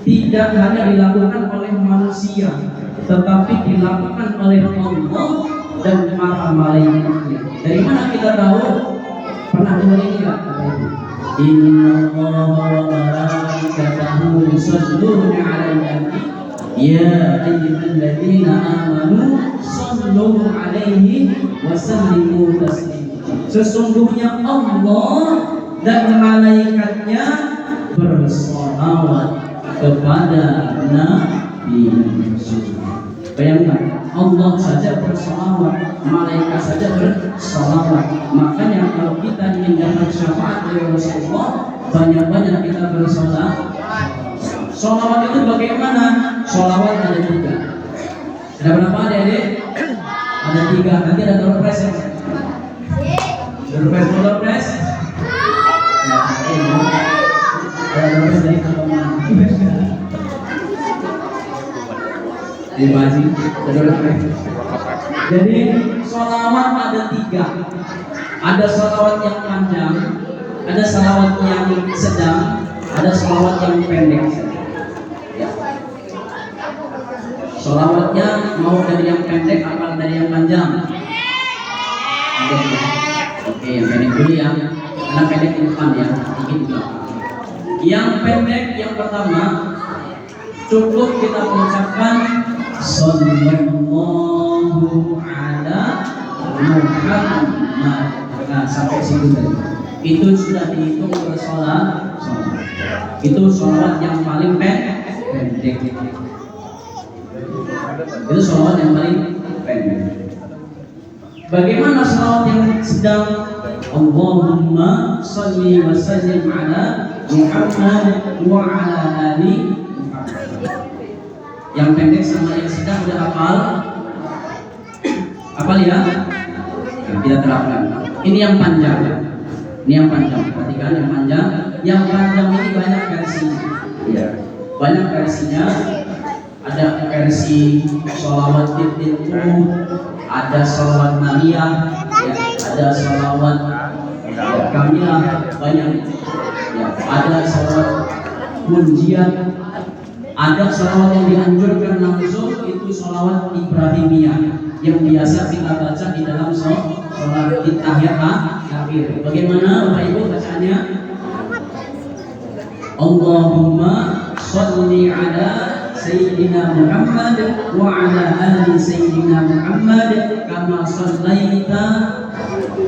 tidak hanya dilakukan oleh manusia, tetapi dilakukan oleh Allah dan para malaikatnya. Dari mana kita tahu? Pernah dengar ini nggak? Inna Allah wa malaikatahu yusholluna 'alan nabi ya ayyuhalladzina amanu shollu 'alaihi wa sallimu taslima. Sesungguhnya Allah dan malaikatnya bersolawat kepada Nabi Muhammad. Bayangkan, Allah saja bersolawat, malaikat saja bersolawat. Makanya kalau kita ingin dapat syafaat dari Rasulullah, banyak-banyak kita bersolawat. Solawat itu bagaimana? Solawat ada 3. Ada berapa adik-adik? Ada 3. Nanti ada door prize ya? Door prize? Ya, ada door prize dari teman-teman. Jadi sholawat ada 3. Ada sholawat yang panjang, ada sholawat yang sedang, ada sholawat yang pendek. Sholawatnya mau dari yang pendek apa dari yang panjang? Oke, yang pendek dulu ya. Karena pendek di depan ya, dikit di belakang. Yang pendek yang pertama cukup kita mengucapkan Sallallahu ala Muhammad. Nah, sampai situ tadi. Itu sudah dihitung bersolat. Itu sholawat yang paling pendek. Itu sholawat yang paling pendek. Bagaimana sholawat yang sedang? Allahumma sholli wa sallim ala Muhammad wa ala ali Muhammad. Yang pendek sama yang sedang udah hafal? Hafal ya? Nah, kita terapkan. Ini yang panjang. Ini yang panjang. Perhatikan yang panjang. Yang panjang ini banyak versinya. Ya. Banyak versinya. Ada versi sholawat itu, ada sholawat Maria, ya, ada sholawat Kamilah, banyak. Ya, ada sholawat Munjiat. Ada sholawat yang dianjurkan langsung, itu sholawat Ibrahimiyah yang biasa kita baca di dalam sholat tahiyat akhir. Bagaimana Bapak Ibu bacanya? Allahumma sholli ala Sayyidina Muhammad wa ala ali Sayyidina Muhammad kama shallaita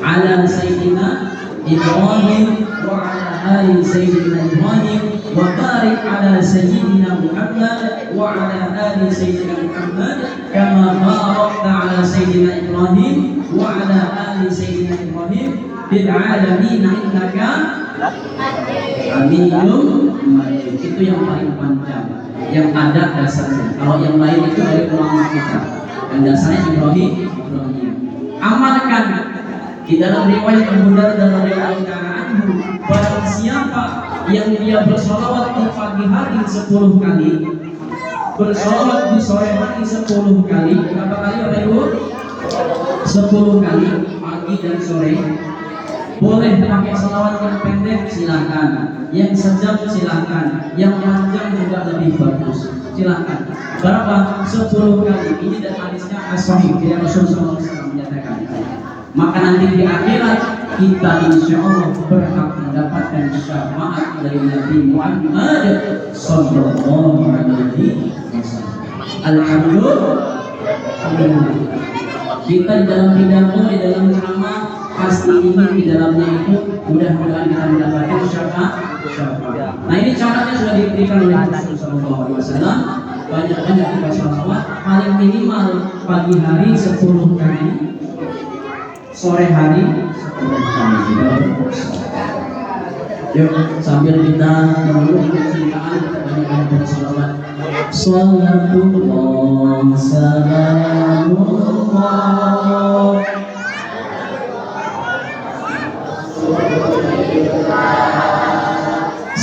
ala Sayyidina Ibrahim wa ala ali Sayyidina Ibrahim wa barik ala Sayyidina Muhammad wa ala ali Sayyidina Muhammad kama barakta ala Sayyidina Ibrahim wa ala ali Sayyidina Ibrahim bil alamin innaka Hamidum Majid. Itu yang paling panjang, yang ada dasarnya. Kalau yang lain itu dari ulama kita, dan dasarnya Ibrahim. Amalkan. Di dalam riwayat Abu Darda radhiyallahu anhu, barang siapa yang dia bersolawat di pagi hari 10 kali, bersolawat di sore hari 10 kali, berapa kali Bapak Ibu? 10 kali, pagi dan sore. Boleh pakai salawat yang pendek, silakan. Yang sedang silakan. Yang panjang juga lebih bagus. Silakan. Berapa? 10 kali. Ini dan hadisnya as-sahih. Yang Rasulullah SAW menyatakan. Maka nanti di akhirat kita insya Allah berhak mendapatkan syafaat dari Nabi Muhammad Sallallahu Alaihi Wasallam. Alhamdulillah. Kita di dalam pidato, di dalam ceramah pasti ini di dalamnya itu mudah-mudahan kita mendapatkan syafaat. Nah ini caranya sudah diberikan oleh Rasulullah Sallallahu Alaihi Wasallam. Banyak-banyak kita sholawat, paling minimal pagi hari 10 kali, sore hari 10 kali. Yuk sambil kita menunggu kecintaan, kita banyak-banyak bersolawat. Sallallahu salamullah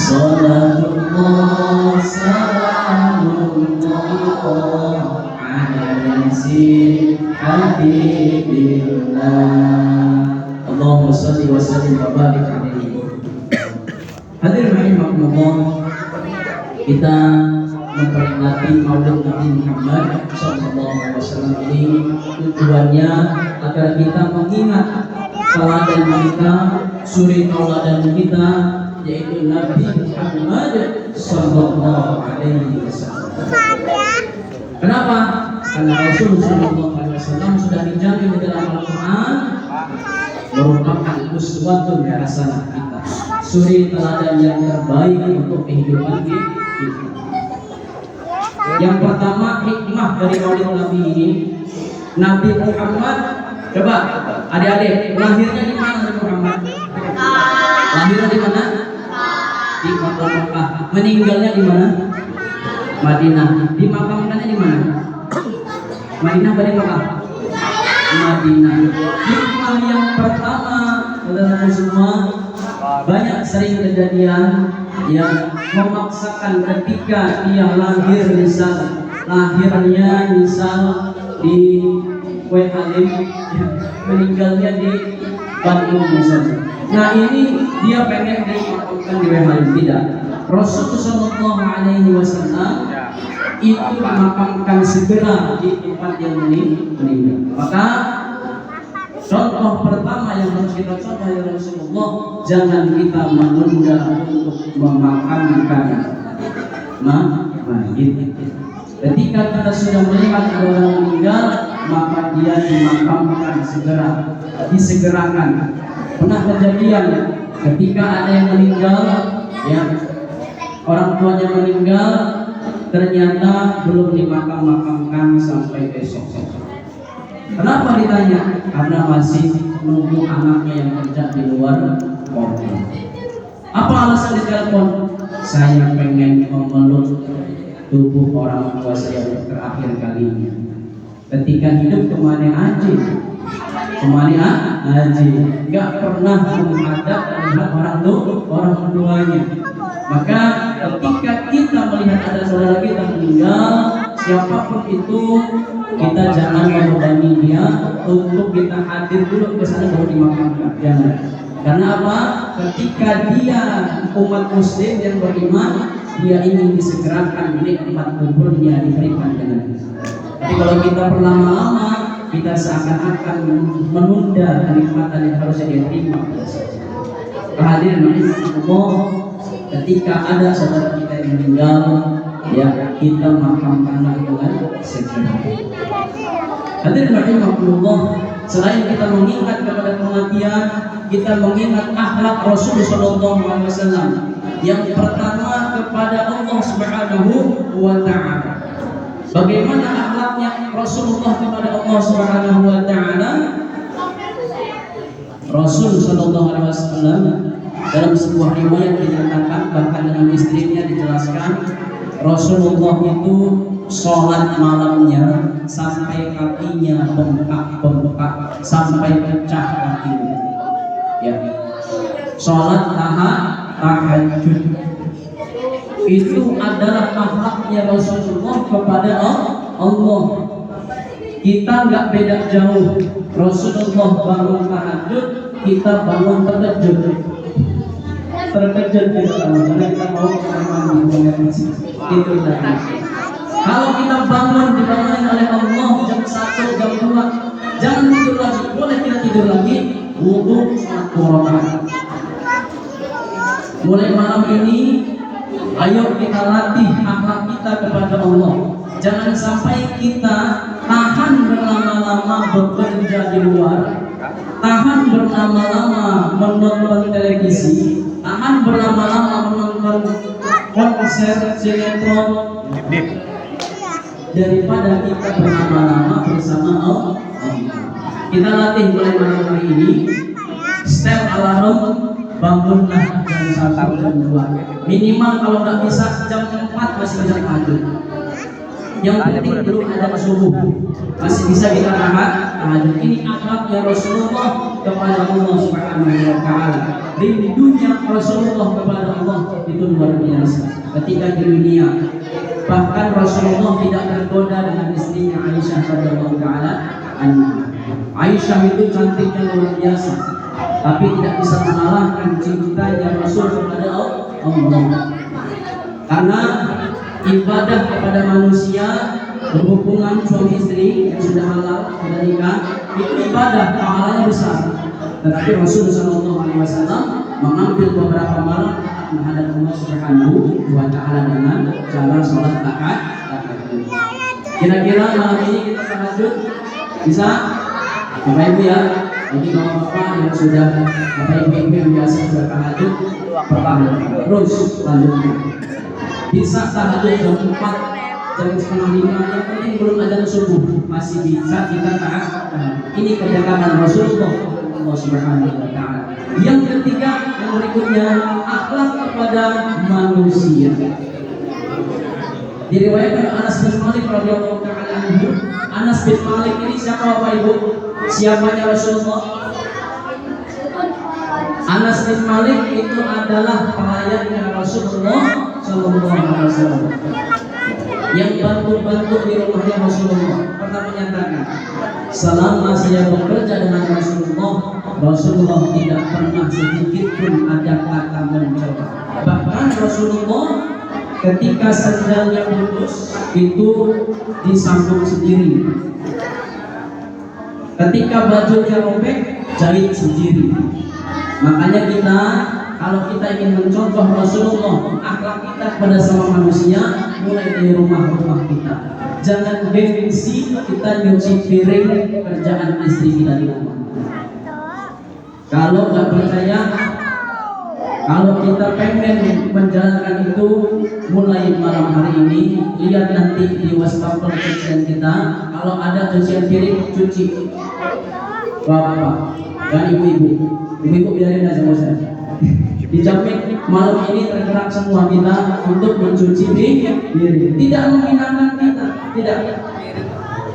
Salatullah salamullah yasin habibillah. Allahumma shalli wa sallim wa barik alaihi. Hadirin rahimakumullah, kita memperingati Maulid Nabi Muhammad sallallahu alaihi wasallam ini tujuannya agar kita mengingat teladan kita, suri tauladan kita, yaitu Nabi Muhammad sallallahu alaihi wasallam. Kenapa? Karena Rasul sallallahu alaihi wasallam sudah dijamin di dalam Al-Qur'an merupakan uswatun hasanah kita, suri teladan yang terbaik untuk kehidupan kita. Yang pertama, hikmah dari Maulid Nabi ini, Nabi Muhammad, coba adik-adik, lahirnya di mana Nabi Muhammad? Lahirnya di mana? Di Mekah. Meninggalnya di mana? Madinah. Dimakamkannya di mana? Madinah atau di Mekah? Madinah. Hikmah yang pertama adalah semua banyak sering kejadian yang memaksakan ketika dia lahirnya misal di Halim, meninggalnya di Bandung misalnya. Nah ini dia pengen dimakamkan di Halim, tidak. Rasulullah Shallallahu Alaihi Wasallam itu dimakamkan segera di tempat yang meninggal. Maka contoh pertama yang harus kita contoh dari Rasulullah, jangan kita menunda untuk memakamkan mayit. Ketika kita sudah melihat ada orang meninggal, maka dia dimakamkan segera, disegerakan. Pernah kejadian ketika ada yang meninggal, ya orang tuanya meninggal, ternyata belum dimakam-makamkan sampai besok. Kenapa ditanya? Karena masih menunggu anaknya yang kerja di luar kota. Apa alasan ditelepon? Saya pengen memeluk tubuh orang tua saya untuk terakhir kalinya. Ketika hidup kemana aja? Nggak pernah menghadap melihat orang tuanya. Maka ketika kita melihat ada saudara kita meninggal, siapapun itu, kita jangan membebani dia untuk kita hadir dulu ke sana baru dimakamkan. Jangan. Karena apa? Ketika dia umat muslim yang beriman, dia ingin disegerakan nikmat kuburnya diberikan dengan. Tapi kalau kita berlama-lama, kita seakan-akan menunda kenikmatan yang harusnya dia terima. Hadirin Allah, ketika ada saudara kita yang meninggal, ya kita makamkanlah dengan segera. Hadirin rahimakumullah, selain kita mengingat kepada kematian, kita mengingat akhlak Rasul sallallahu alaihi wasallam. Yang pertama kepada Allah Subhanahu wa taala. Bagaimana akhlaknya Rasulullah kepada Allah Subhanahu wa taala? Rasul sallallahu alaihi wasallam dalam sebuah riwayat dinyatakan, bahkan dengan istrinya dijelaskan, Rasulullah itu sholat malamnya sampai kakinya bengkak, sampai pecah kakinya. Ya, sholat tahajud itu adalah akhlaknya Rasulullah kepada Allah. Kita nggak beda jauh. Rasulullah bangun tahajud, kita bangun terkejut kita karena kita mau mandi itu tadi. Kalau kita dibangunin oleh Allah jam 1, jam 2, jangan tidur lagi. Boleh kita tidur lagi, wudu sholat. Mulai malam ini, ayo kita latih akhlak kita kepada Allah. Jangan sampai kita tahan berlama-lama bekerja di luar, tahan berlama-lama menonton televisi, tahan berlama-lama menonton konser sinetron, daripada kita berlama-lama bersama Allah. Kita latih mulai malam hari ini, setel alarm, bangunlah jam 1, jam 2. Minimal kalau nggak bisa jam 4 masih bisa tahajud. Yang penting belum ada subuh, masih bisa kita tahajud. Ini akhlaknya Rasulullah kepada Allah Subhanahu wa taala. Rindunya Rasulullah kepada Allah itu luar biasa. Ketika di dunia Bahkan Rasulullah tidak tergoda dengan istrinya Aisyah radhiyallahu taala anha. Aisyah itu cantiknya luar biasa, tapi tidak bisa mengalahkan cintanya Rasul kepada Allah. Karena ibadah kepada manusia, berhubungan suami istri yang sudah halal, sudah nikah, itu ibadah, pahalanya besar. Tetapi Rasul Shallallahu Alaihi Wasallam mengambil beberapa malam menghadap Allah Subhanahu wa Ta'ala dengan cara sholat rakaat. Kira-kira malam ini kita tahajud bisa? Bapak Ibu ya, bagi bapak-bapak yang sudah, bapak ibu yang biasa sudah tahajud, pertama terus lanjutkan. Bisa tahajud jam 4, jam setengah 5, yang penting belum ada subuh, masih bisa kita taat. Ini kerjaan Rasulullah Subhanahu wa Ta'ala. Yang ketiga, yang berikutnya, akhlak kepada manusia. Diriwayatkan Anas bin Malik radhiyallahu ta'ala anhu. Anas bin Malik ini siapa Bapak Ibu? Siapanya Rasulullah? Anas bin Malik itu adalah pelayannya Rasulullah Sallallahu Alaihi Wasallam yang bantu-bantu di rumahnya Rasulullah. Pernah menyatakan, selama saya bekerja dengan Rasulullah tidak pernah sedikit pun ada kata mencela. Bahkan Rasulullah ketika sandalnya putus itu disambung sendiri. Ketika bajunya robek, jahit sendiri. Makanya kita, kalau kita ingin mencontoh Rasulullah, akhlak kita kepada sama manusia mulai dari rumah-rumah kita. Jangan gengsi kita nyuci piring kerjaan istri kita di rumah. Kalau nggak percaya, kalau kita pengen menjalankan itu mulai malam hari ini, lihat nanti di wastafel cucian kita. Kalau ada cucian piring, cuci. Bapak dan ibu-ibu biarin aja bosan. Dijamin malam ini tergerak semua kita untuk mencuci piring. Tidak menghinakan kita, tidak.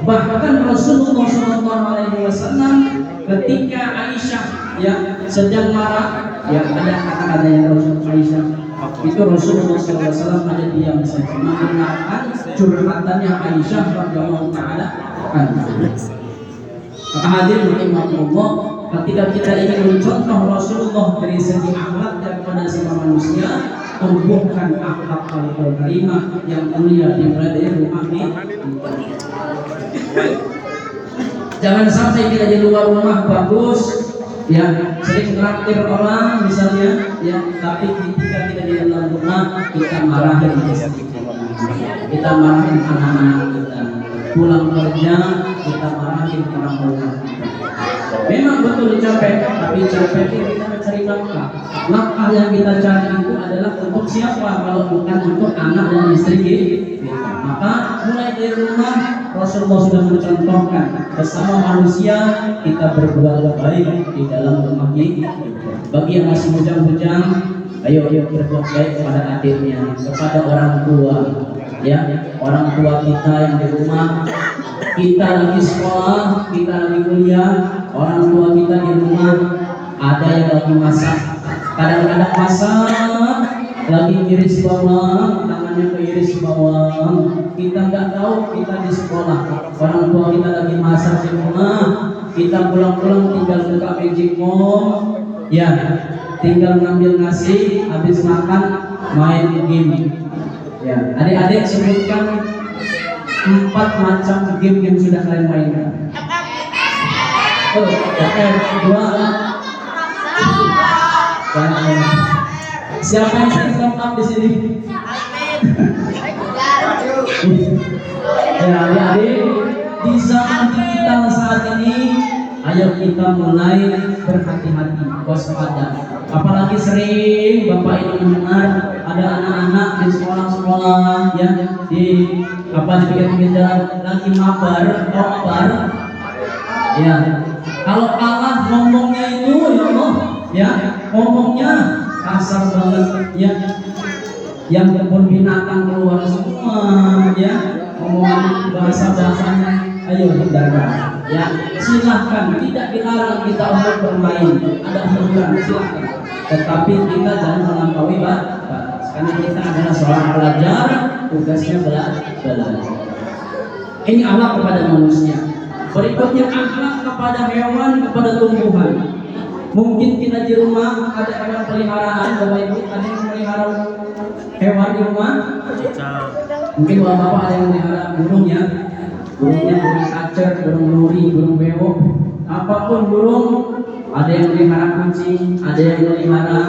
Bahkan Rasulullah SAW ketika Aisyah yang sedang marah, yang ada kata-kata yang Rasulullah Aisyah itu Rasulullah SAW ada diam saja mendengarkan curhatannya Aisyah radhiyallahu taala anha. Maka hadirin rahimakumullah, ketika kita ingin mencontoh Rasulullah dari segi akhlak kepada semua manusia, tumbuhkan akhlak karimah yang mulia dimulai dari rumah ini. Jangan sampai kita di luar rumah bagus, ya sering traktir orang misalnya, ya tapi ketika kita di dalam rumah kita marahin kita marahin anak-anak kita, pulang kerja kita marahin orang rumah kita. Memang betul capek, tapi capek kita mencari nafkah. Nafkah yang kita cari itu adalah untuk siapa kalau bukan untuk anak dan istri kita. Maka mulai dari rumah Rasulullah sudah mencontohkan bersama manusia kita berbuat baik di dalam rumah kita. Bagi yang masih bujang-bujang, ayo berbuat baik kepada adiknya, kepada orang tua, ya orang tua kita yang di rumah. Kita lagi sekolah, kita lagi kuliah, orang tua kita di rumah, ada yang lagi masak, kadang-kadang masak, lagi iris bawang, tangannya ke iris bawang, kita nggak tahu kita di sekolah, orang tua kita lagi masak di rumah, kita pulang-pulang tinggal buka magic mall, ya, tinggal ngambil nasi, habis makan main game, ya, adik-adik sebutkan 4 macam game yang sudah kalian mainkan. Oh, dua. Siapa yang sering top up di sini? Ya, adik-adik, di zaman digital saat ini, ayo kita mulai berhati-hati, waspada. Apalagi sering Bapak Ibu mendengar ada anak-anak di sekolah-sekolah ya di pinggir jalan lagi nobar. Ya, kalau kalah ngomongnya itu ya Allah, ya ngomongnya kasar banget ya. Yang kebun binatang keluar semua ya, ngomongan bahasanya ayo hindarkan ya. Silahkan, tidak dilarang kita untuk bermain, ada hiburan silahkan, tetapi kita jangan melampaui batas. karena kita adalah seorang pelajar, tugasnya belajar. Ini akhlak kepada manusia. Berikutnya akhlak kepada hewan, kepada tumbuhan. Mungkin kita di rumah ada hewan peliharaan, Bapak Ibu ada yang melihara hewan di rumah. Mungkin bapak-bapak ada yang melihara burungnya, burung kacer, burung duri, burung beo, apapun burung. Ada yang melihara kucing, ada yang melihara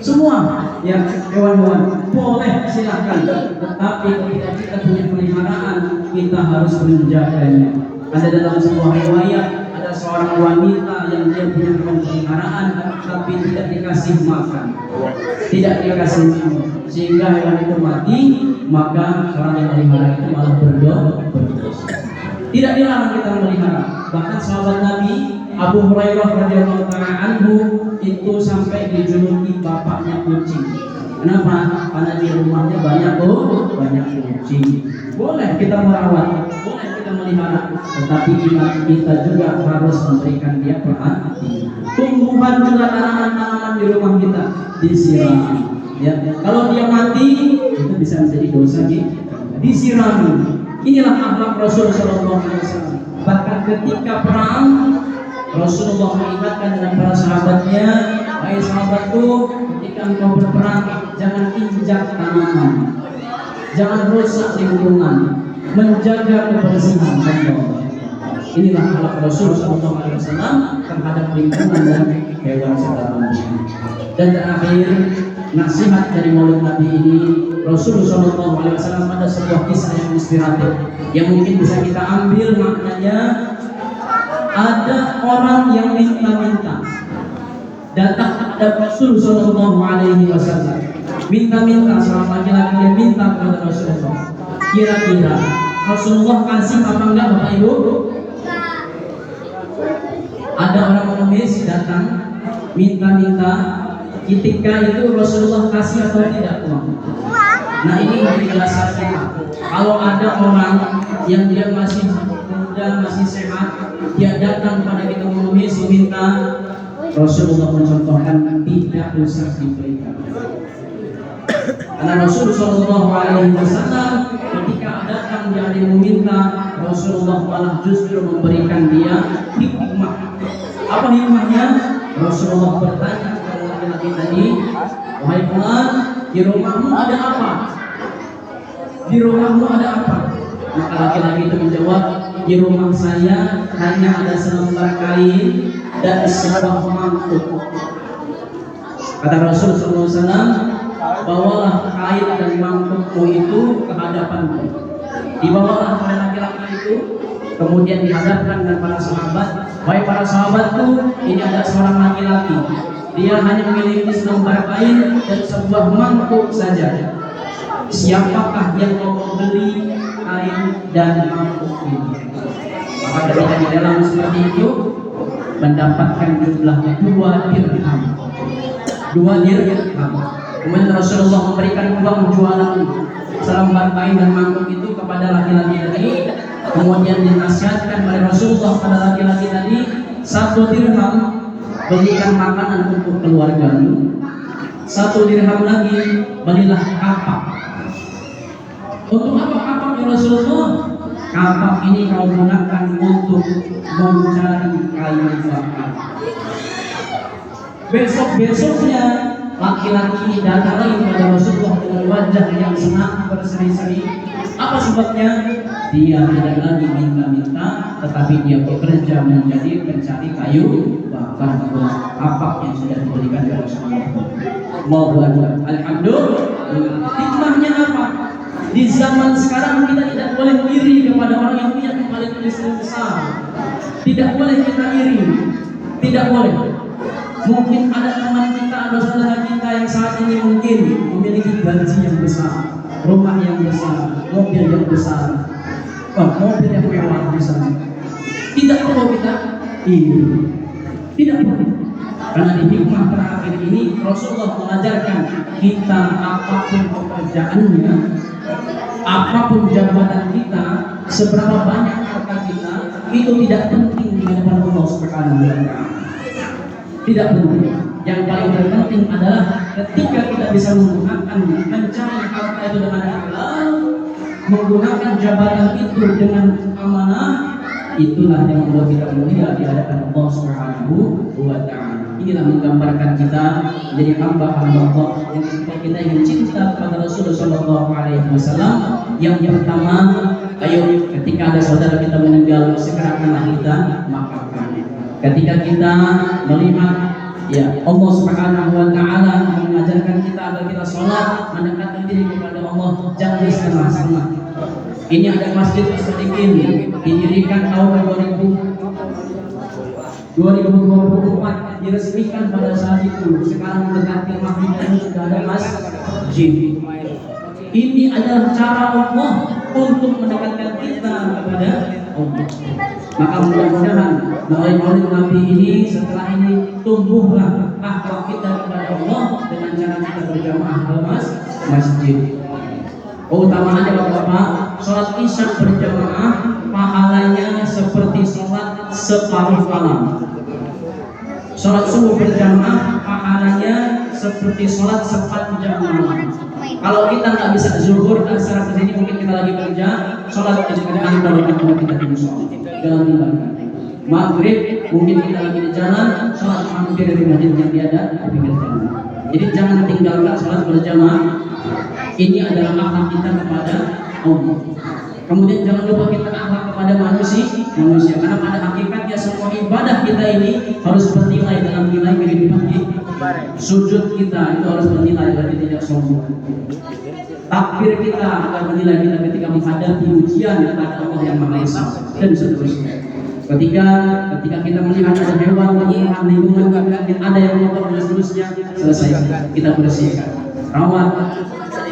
semua yang hewan-hewan boleh silahkan, tetapi ketika kita punya peliharaan kita harus menjaganya. Ada dalam sebuah riwayat ada seorang wanita yang dia punya hewan peliharaan tapi tidak dikasih makan, tidak dikasih minum, sehingga hewan itu mati, maka orang yang melihara itu malah berdosa. Tidak dilarang kita melihara. Bahkan sahabat Nabi Abu Hurairah radhiyallahu taala anhu itu sampai dijuluki bapaknya kucing. Kenapa? Karena di rumahnya banyak kucing. Boleh kita merawat, boleh kita melihara, tetapi kita juga harus memberikan dia perhatian. Tumbuhan juga tanaman-tanaman di rumah kita disirami. Ya, kalau dia mati itu bisa menjadi dosa disirami. Inilah akhlak Rasul sallallahu alaihi wasallam. Bahkan ketika perang Rasulullah mengingatkan dengan para sahabatnya, "Hai sahabatku, ketika engkau berperang, jangan injak tanaman, jangan rusak lingkungan, menjaga kebersihan Allah." Inilah akhlak Rasul sallallahu alaihi wasallam terhadap lingkungan dan hewan serta manusia. Dan terakhir, nasihat dari Maulid Nabi ini, Rasulullah sallallahu alaihi wasallam ada sebuah kisah yang inspiratif yang mungkin bisa kita ambil maknanya. Ada orang yang minta-minta datang kepada Rasul sallallahu alaihi wasallam, minta-minta, seorang laki-laki yang minta kepada Rasulullah. Kira-kira Rasulullah kasih apa enggak, Bapak Ibu? Ada orang mengemis datang minta-minta, ketika itu Rasulullah kasih atau tidak? Nah, ini penjelasan kita. Kalau ada orang yang dia masih muda, masih sehat, dia datang pada kita mengemis minta, Rasulullah mencontohkan tidak usah diberikan. Karena Rasulullah sallallahu alaihi wasallam ketika datang dia ada yang meminta, Rasulullah malah justru memberikan dia hikmah. Apa hikmahnya? Rasulullah bertanya kepada laki-laki tadi, "Wahai fulan, di rumahmu ada apa? Di rumahmu ada apa?" Maka laki-laki itu menjawab, "Di rumah saya hanya ada selembar kain dan sebuah mangkuk." Kata Rasul SAW, "Bawalah kain dan mangkukmu itu ke hadapanku." Dibawalah oleh laki-laki itu, kemudian dihadapkan dengan para sahabat. "Wahai para sahabatku, ini ada seorang laki-laki. Dia hanya memiliki selembar kain dan sebuah mangkuk saja. Siapakah yang mau membeli kain dan mangkuk ini?" Maka ketika di dalam seperti itu mendapatkan jumlah 2 dirham. 2 dirham. Kemudian Rasulullah memberikan uang jualan selembar kain dan mangkuk itu kepada laki-laki tadi. Kemudian dinasihatkan oleh Rasulullah pada laki-laki tadi, 1 dirham belikan makanan untuk keluargamu, 1 dirham lagi belilah kapak. Untuk apa kapak ya Rasulullah? Kapak ini kau gunakan untuk mencari kayu bakar. Besok-besoknya laki-laki ini datang lagi kepada Rasulullah dengan wajah yang senang berseri-seri. Apa sebabnya? Dia tidak lagi minta-minta, tetapi dia bekerja menjadi pencari kayu bakar kapak yang sudah diberikan oleh Rasulullah. Alhamdulillah. Hikmahnya apa? Di zaman sekarang kita tidak boleh iri kepada orang yang punya kembali besar. Tidak boleh kita iri. Tidak boleh. Mungkin ada teman kita, ada saudara kita yang saat ini mungkin memiliki gaji yang besar, rumah yang besar, mobil yang besar, mobil yang mewah misalnya. Tidak perlu kita iri. Tidak perlu. Karena di hikmah terakhir ini Rasulullah mengajarkan kita apapun pekerjaannya, apapun jabatan kita, seberapa banyak harta kita, itu tidak penting di hadapan Allah Subhanahu wa taala. Tidak penting. Yang paling terpenting adalah ketika kita bisa menggunakan mencari harta itu dengan halal, menggunakan jabatan itu dengan amanah, itulah yang membuat kita mulia di hadapan Allah Subhanahu wa Ta'ala. Inilah menggambarkan kita menjadi hamba-hamba Allah yang kita ingin cinta kepada Rasulullah Shallallahu Alaihi Wasallam. Yang pertama, ayo ketika ada saudara kita meninggal, segerakanlah kita makamkan. Ketika kita melihat ya Allah Subhanahu wa Ta'ala mengajarkan kita agar kita sholat, mendekatkan diri kepada Allah, jangan setengah-setengah. Ini ada Masjid As-Sadiqin didirikan tahun 2024, diresmikan pada saat itu. Sekarang mendekati maghrib dan sudah ada masjid. Ini adalah cara Allah untuk mendekatkan kita kepada Allah. Maka mudah-mudahan melalui maulid Nabi ini, setelah ini tumbuhlah akhlak kita kepada Allah dengan cara kita berjamaah ke masjid. Keutamaannya Bapak-bapak, sholat isya berjamaah pahalanya seperti sholat separuh malam. Sholat subuh berjamaah pahalanya seperti sholat sepanjang malam. Kalau kita nggak bisa zuhur, asar kesini mungkin kita lagi kerja, sholat kadang-kadang baru kita di sholat. Jangan tinggalkan. Maghrib mungkin kita lagi di jalan, sholat mampir di masjid yang tiada di pinggir jalan. Jadi jangan tinggalkan sholat berjamaah. Ini adalah akhlak kita kepada Allah. Kemudian jangan lupa kita akhlak kepada manusia. Karena pada hakikatnya semua ibadah kita ini harus bernilai dalam nilai kehidupan kita. Sujud kita itu harus bernilai berarti tidak sombong. Takbir kita akan bernilai kita ketika menghadapi ujian kepada Allah yang Maha Esa dan seterusnya. Ketika kita melihat ada hewan berjatuhan lingkungan, ada yang kotor dan seterusnya, selesai kita bersihkan. Rawat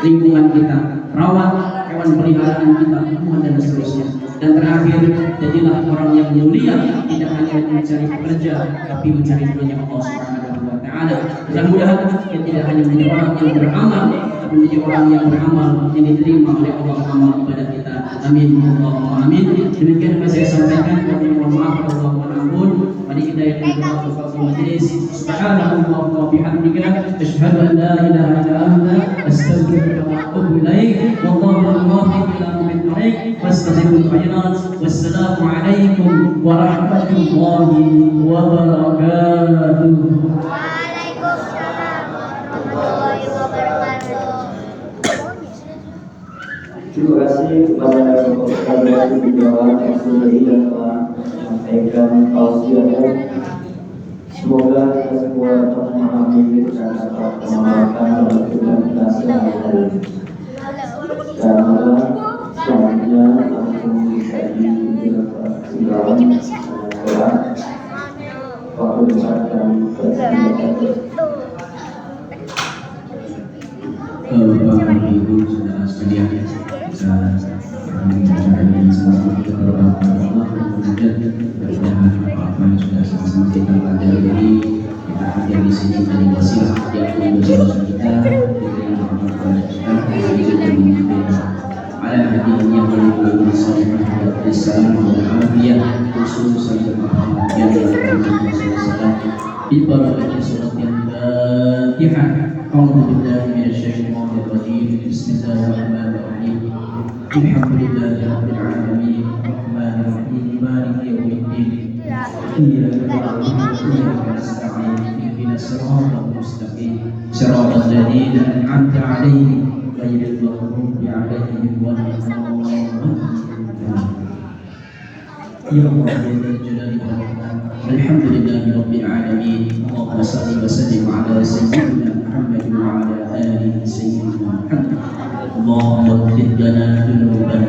lingkungan kita, rawat hewan peliharaan kita, dan seterusnya. Dan terakhir, jadilah orang yang mulia, tidak hanya mencari pekerja, tapi mencari dunia Allah Subhanahu wa Ta'ala. Mudah-mudahan kita tidak hanya menjadi orang yang beramal, tapi menjadi orang yang beramal yang diterima oleh Allah amal ibadah kita. Amin, Allahumma amin. Demikian yang saya sampaikan. Mohon maaf kalau Allah ampun. Mari kita yang berdoa untuk majelis. Subhanallah wa bihamdika, asyhadu an la ilaha illa anta, astaghfiruka wa atubu ilaik. Wallahu muwaffiq ila aqwamit thariq. Fastabiqul khairat. Wassalamu alaikum warahmatullahi wabarakatuh. Waalaikumsalam warahmatullahi wabarakatuh. Terima kasih kepada Bapak Ibu Dewan yang telah menyampaikan tausiahnya. Semoga kita semua dapat memahami dan dapat mengamalkan dalam kehidupan kita sehari-hari. Dan selanjutnya langsung disaji segala waktu besar dan bersedia. Bapak Ibu saudara sekalian, saya mengucapkan sama-sama kita berdoa kepada Allah, kemudian mudah-mudahan apa yang sudah sama-sama kita pelajari kita hadir di sini dari wasilah yang dosa kita, diterima kepada kita, dan kita ala hadiahnya melalui sallallahu alaihi wasallam dan aliyah khususan Muhammad yang berada di barakah surat yang Fatihah. أعوذ بالله من الشيطان الرجيم بسم الله الرحمن الرحيم الحمد لله رب العالمين الرحمن الرحيم مالك يوم الدين إياك نعبد وإياك نستعين اهدنا الصراط المستقيم صراط الذين أنعمت عليهم غير المغضوب عليهم ولا الضالين يا الله يا ذا الجلال والإكرام الحمد لله رب العالمين اللهم صل وسلم على سيدنا محمد وعلى آله سيدنا محمد اللهم اغفر لنا ذنوبنا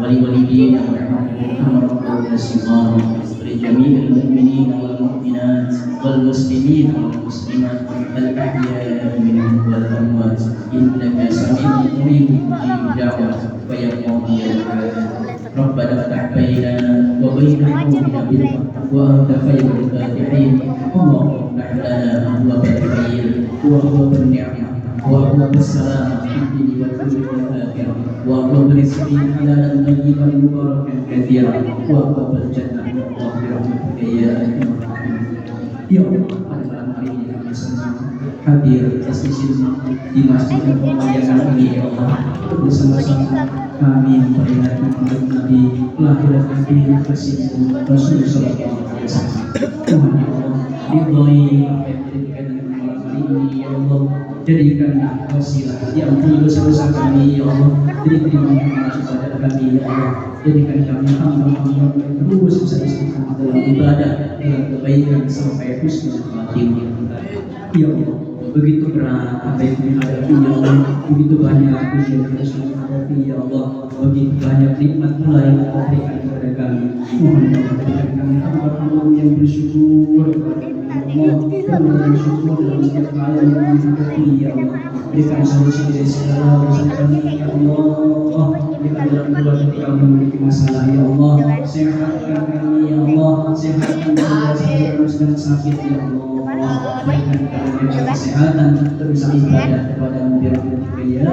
ولوالدينا والمرضى والصغار ولجميع المؤمنين والمؤمنات والمسلمين والمسلمات الأحياء منهم والأموات إنك سميع قريب مجيب دعوة فيا قاضي الحاجات ربنا افتح بيننا وبين قومنا بالحق وأنت خير الفاتحين اللهم افتح لنا أبواب الخير وأبواب النعمة وأبواب السلامة في الدين والدنيا والآخرة وأبواب الرزق حلالا طيبا مباركا كثيرا وأبواب الجنة برحمتك يا أرحم الراحمين. Ya Allah, pada malam hari ini kami hadir di sisi di masjid yang memuliakan ini ya Allah. Bersama-sama kami memperingati Maulid Nabi, kelahiran Nabi Rasulullah Sallallahu Alaihi Wasallam. Tuhan ya Allah, ridhoi apa yang dijadikan dengan malam hari ini ya Allah. Jadikanlah wasilah yang ampuni dosa-dosa kami ya Allah. Terima ibadah kami ya Allah. Jadikan kami hamba-hamba yang terus bisa istiqamah dalam ibadah, dalam kebaikan sampai husnul khatimah. Ya Allah, begitu berat apa yang dihadapi ya Allah, begitu banyak ujian yang harus menghadapi ya Allah, begitu banyak nikmat pula yang Kau berikan kepada kami. Mohon ya Allah, berikan kami hamba-hamba yang bersyukur kepada Allah, kami bersyukur dalam setiap hal yang menghadapi ya Allah. Berikan solusi dari segala urusan kami ya Allah. Berikan dalam keluarga kami memiliki masalah ya Allah. Sehatkan kami ya Allah, sehatkan saudara-saudara kami sedang sakit ya Allah. Berikan kami kesehatan untuk bisa ibadah kepada-Mu biar kita ya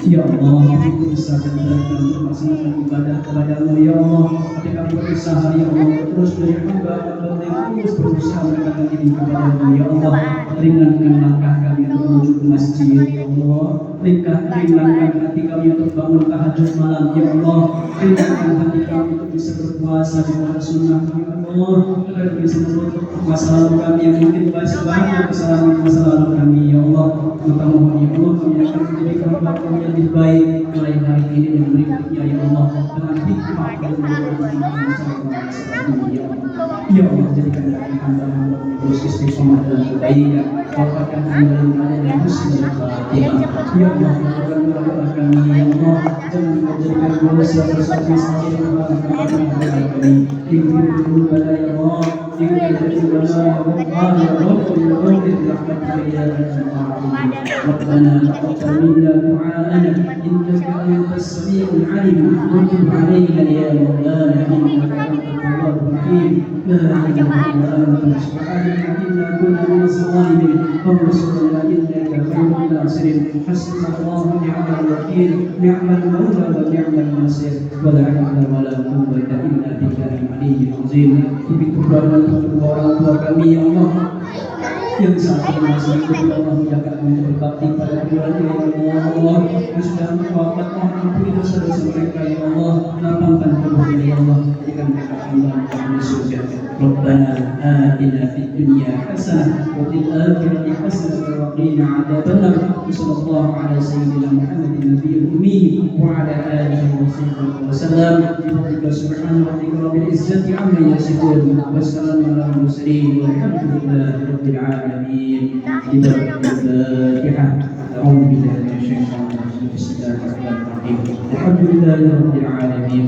ya Allah. Begitu besar dan berat kami untuk melaksanakan ibadah kepada-Mu ya Allah. Tapi kami berusaha ya Allah terus dari hamba-Hamba yang terus berusaha mendekatkan diri kepada-Mu ya Allah. Ringankan langkah kami untuk menuju ke masjid ya Allah. Ringankan hati kami untuk bangun tahajud malam ya Allah. Ringankan hati kami untuk bisa berpuasa di bulan sunnah ya Allah. Agar bisa menutup masa lalu kami yang mungkin banyak kesalahan masa lalu kami ya Allah. Maka mohon ya Allah, kami akan menjadi hamba-Mu yang lebih baik mulai hari ini dan berikutnya ya Allah, dengan hikmah dan ya Allah. Ya Allah, jadikan kami hamba-Mu terus istiqomah dalam kebaikan. Wafatkan kami dalam keadaan yang husnul khatimah. Ya Allah, lakukan doa kami ya Allah. Jangan menjadikan dosa-dosa kami sendiri mengalahkan kami. Tinggi dulu pada ya Allah. ربنا تقبل منا دعاءنا انك انت السميع العليم وتب علينا يا مولانا انك انت التواب الرحيم لا اله الا انت سبحانك انا كنا من الظالمين وانصرنا انك خير الناصرين حسبنا الله ونعم الوكيل نعم المولى ونعم الناصر ولا حول ولا قوه الا بالله العلي العظيم. Kedua orang tua kami ya Allah yang saat ini masih hidup ya Allah, mudahkan kami berbakti pada keduanya ya Allah. Yang sudah wafat, mohon ampuni dosa-dosa mereka ya Allah. Lapangkan kuburnya ya Allah, jadikan mereka hamba di surga. Rabbana atina fid dunya hasanah wa fil akhirati hasanah wa qina adzabannar. Sallallahu ala sayyidina Muhammadin nabiyil ummi wa ala alihi wa sahbihi wa sallam. Bi subhana rabbika rabbil izzati amma yasifun wa salamun ala mursalin walhamdulillahi rabbil alamin. Al-Fatihah. A'udzu billahi minasyaitonir rajim. Bismillahirrahmanirrahim. Alhamdulillahi rabbil alamin.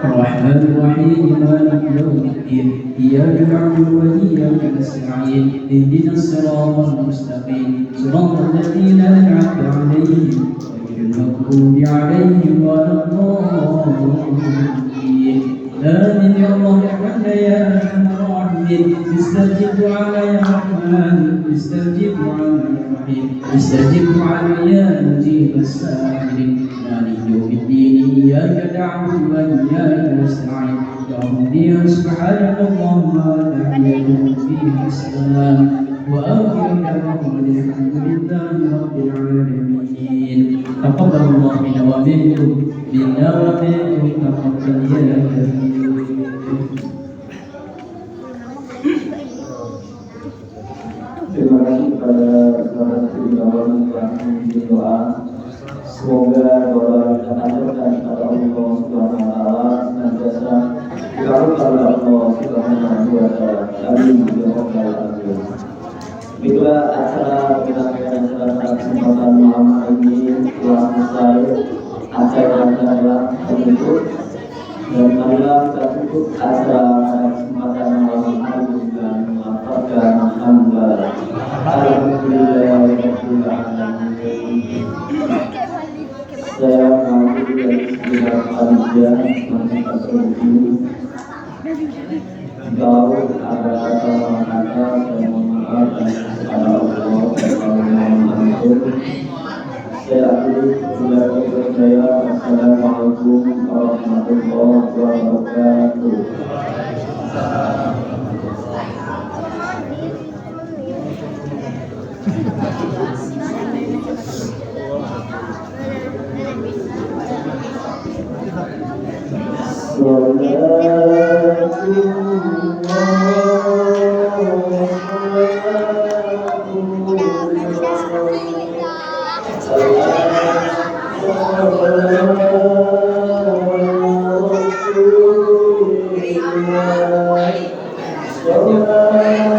الرحمن الرحيم مالك يوم الدين إياك نعبد وإياك نستعين اهدنا الصراط المستقيم صراط الذين أنعمت عليهم غير المغضوب عليهم ولا الضالين. آمين يا الله يا أرحم الراحمين. استجب دعانا يا رحمن استجب دعانا يا رحيم استجب دعانا يا مجيب السائلين. مالك يوم الدين إياك نعبد وإياك نستعين يا سبحانك اللهم وتحياتهم فيها السلام وآخر دعوانا الحمد لله رب العالمين. تقبل الله منا ومنكم منا ومنكم تقبل يا كريم. Terima kasih kepada saudara Suriawan yang memberi doa. Semoga doa kita aturkan kepada Allah Subhanahu wa taala senantiasa dikabulkan oleh Allah Subhanahu wa taala. Amin ya rabbal alamin. Itulah acara penyampaian acara kesempatan malam ini telah selesai. Acara adalah penutup dan marilah kita tutup acara kesempatan malam hari dengan melafalkan hamdalah. Alhamdulillahirabbil alamin. Saya mengambil dari sekitar panitia masing-masing ini. Kalau ada kata-kata saya mohon maaf dan kepada Allah Subhanahu. Saya akhiri sudah saya. Assalamualaikum warahmatullahi wabarakatuh. Salatullah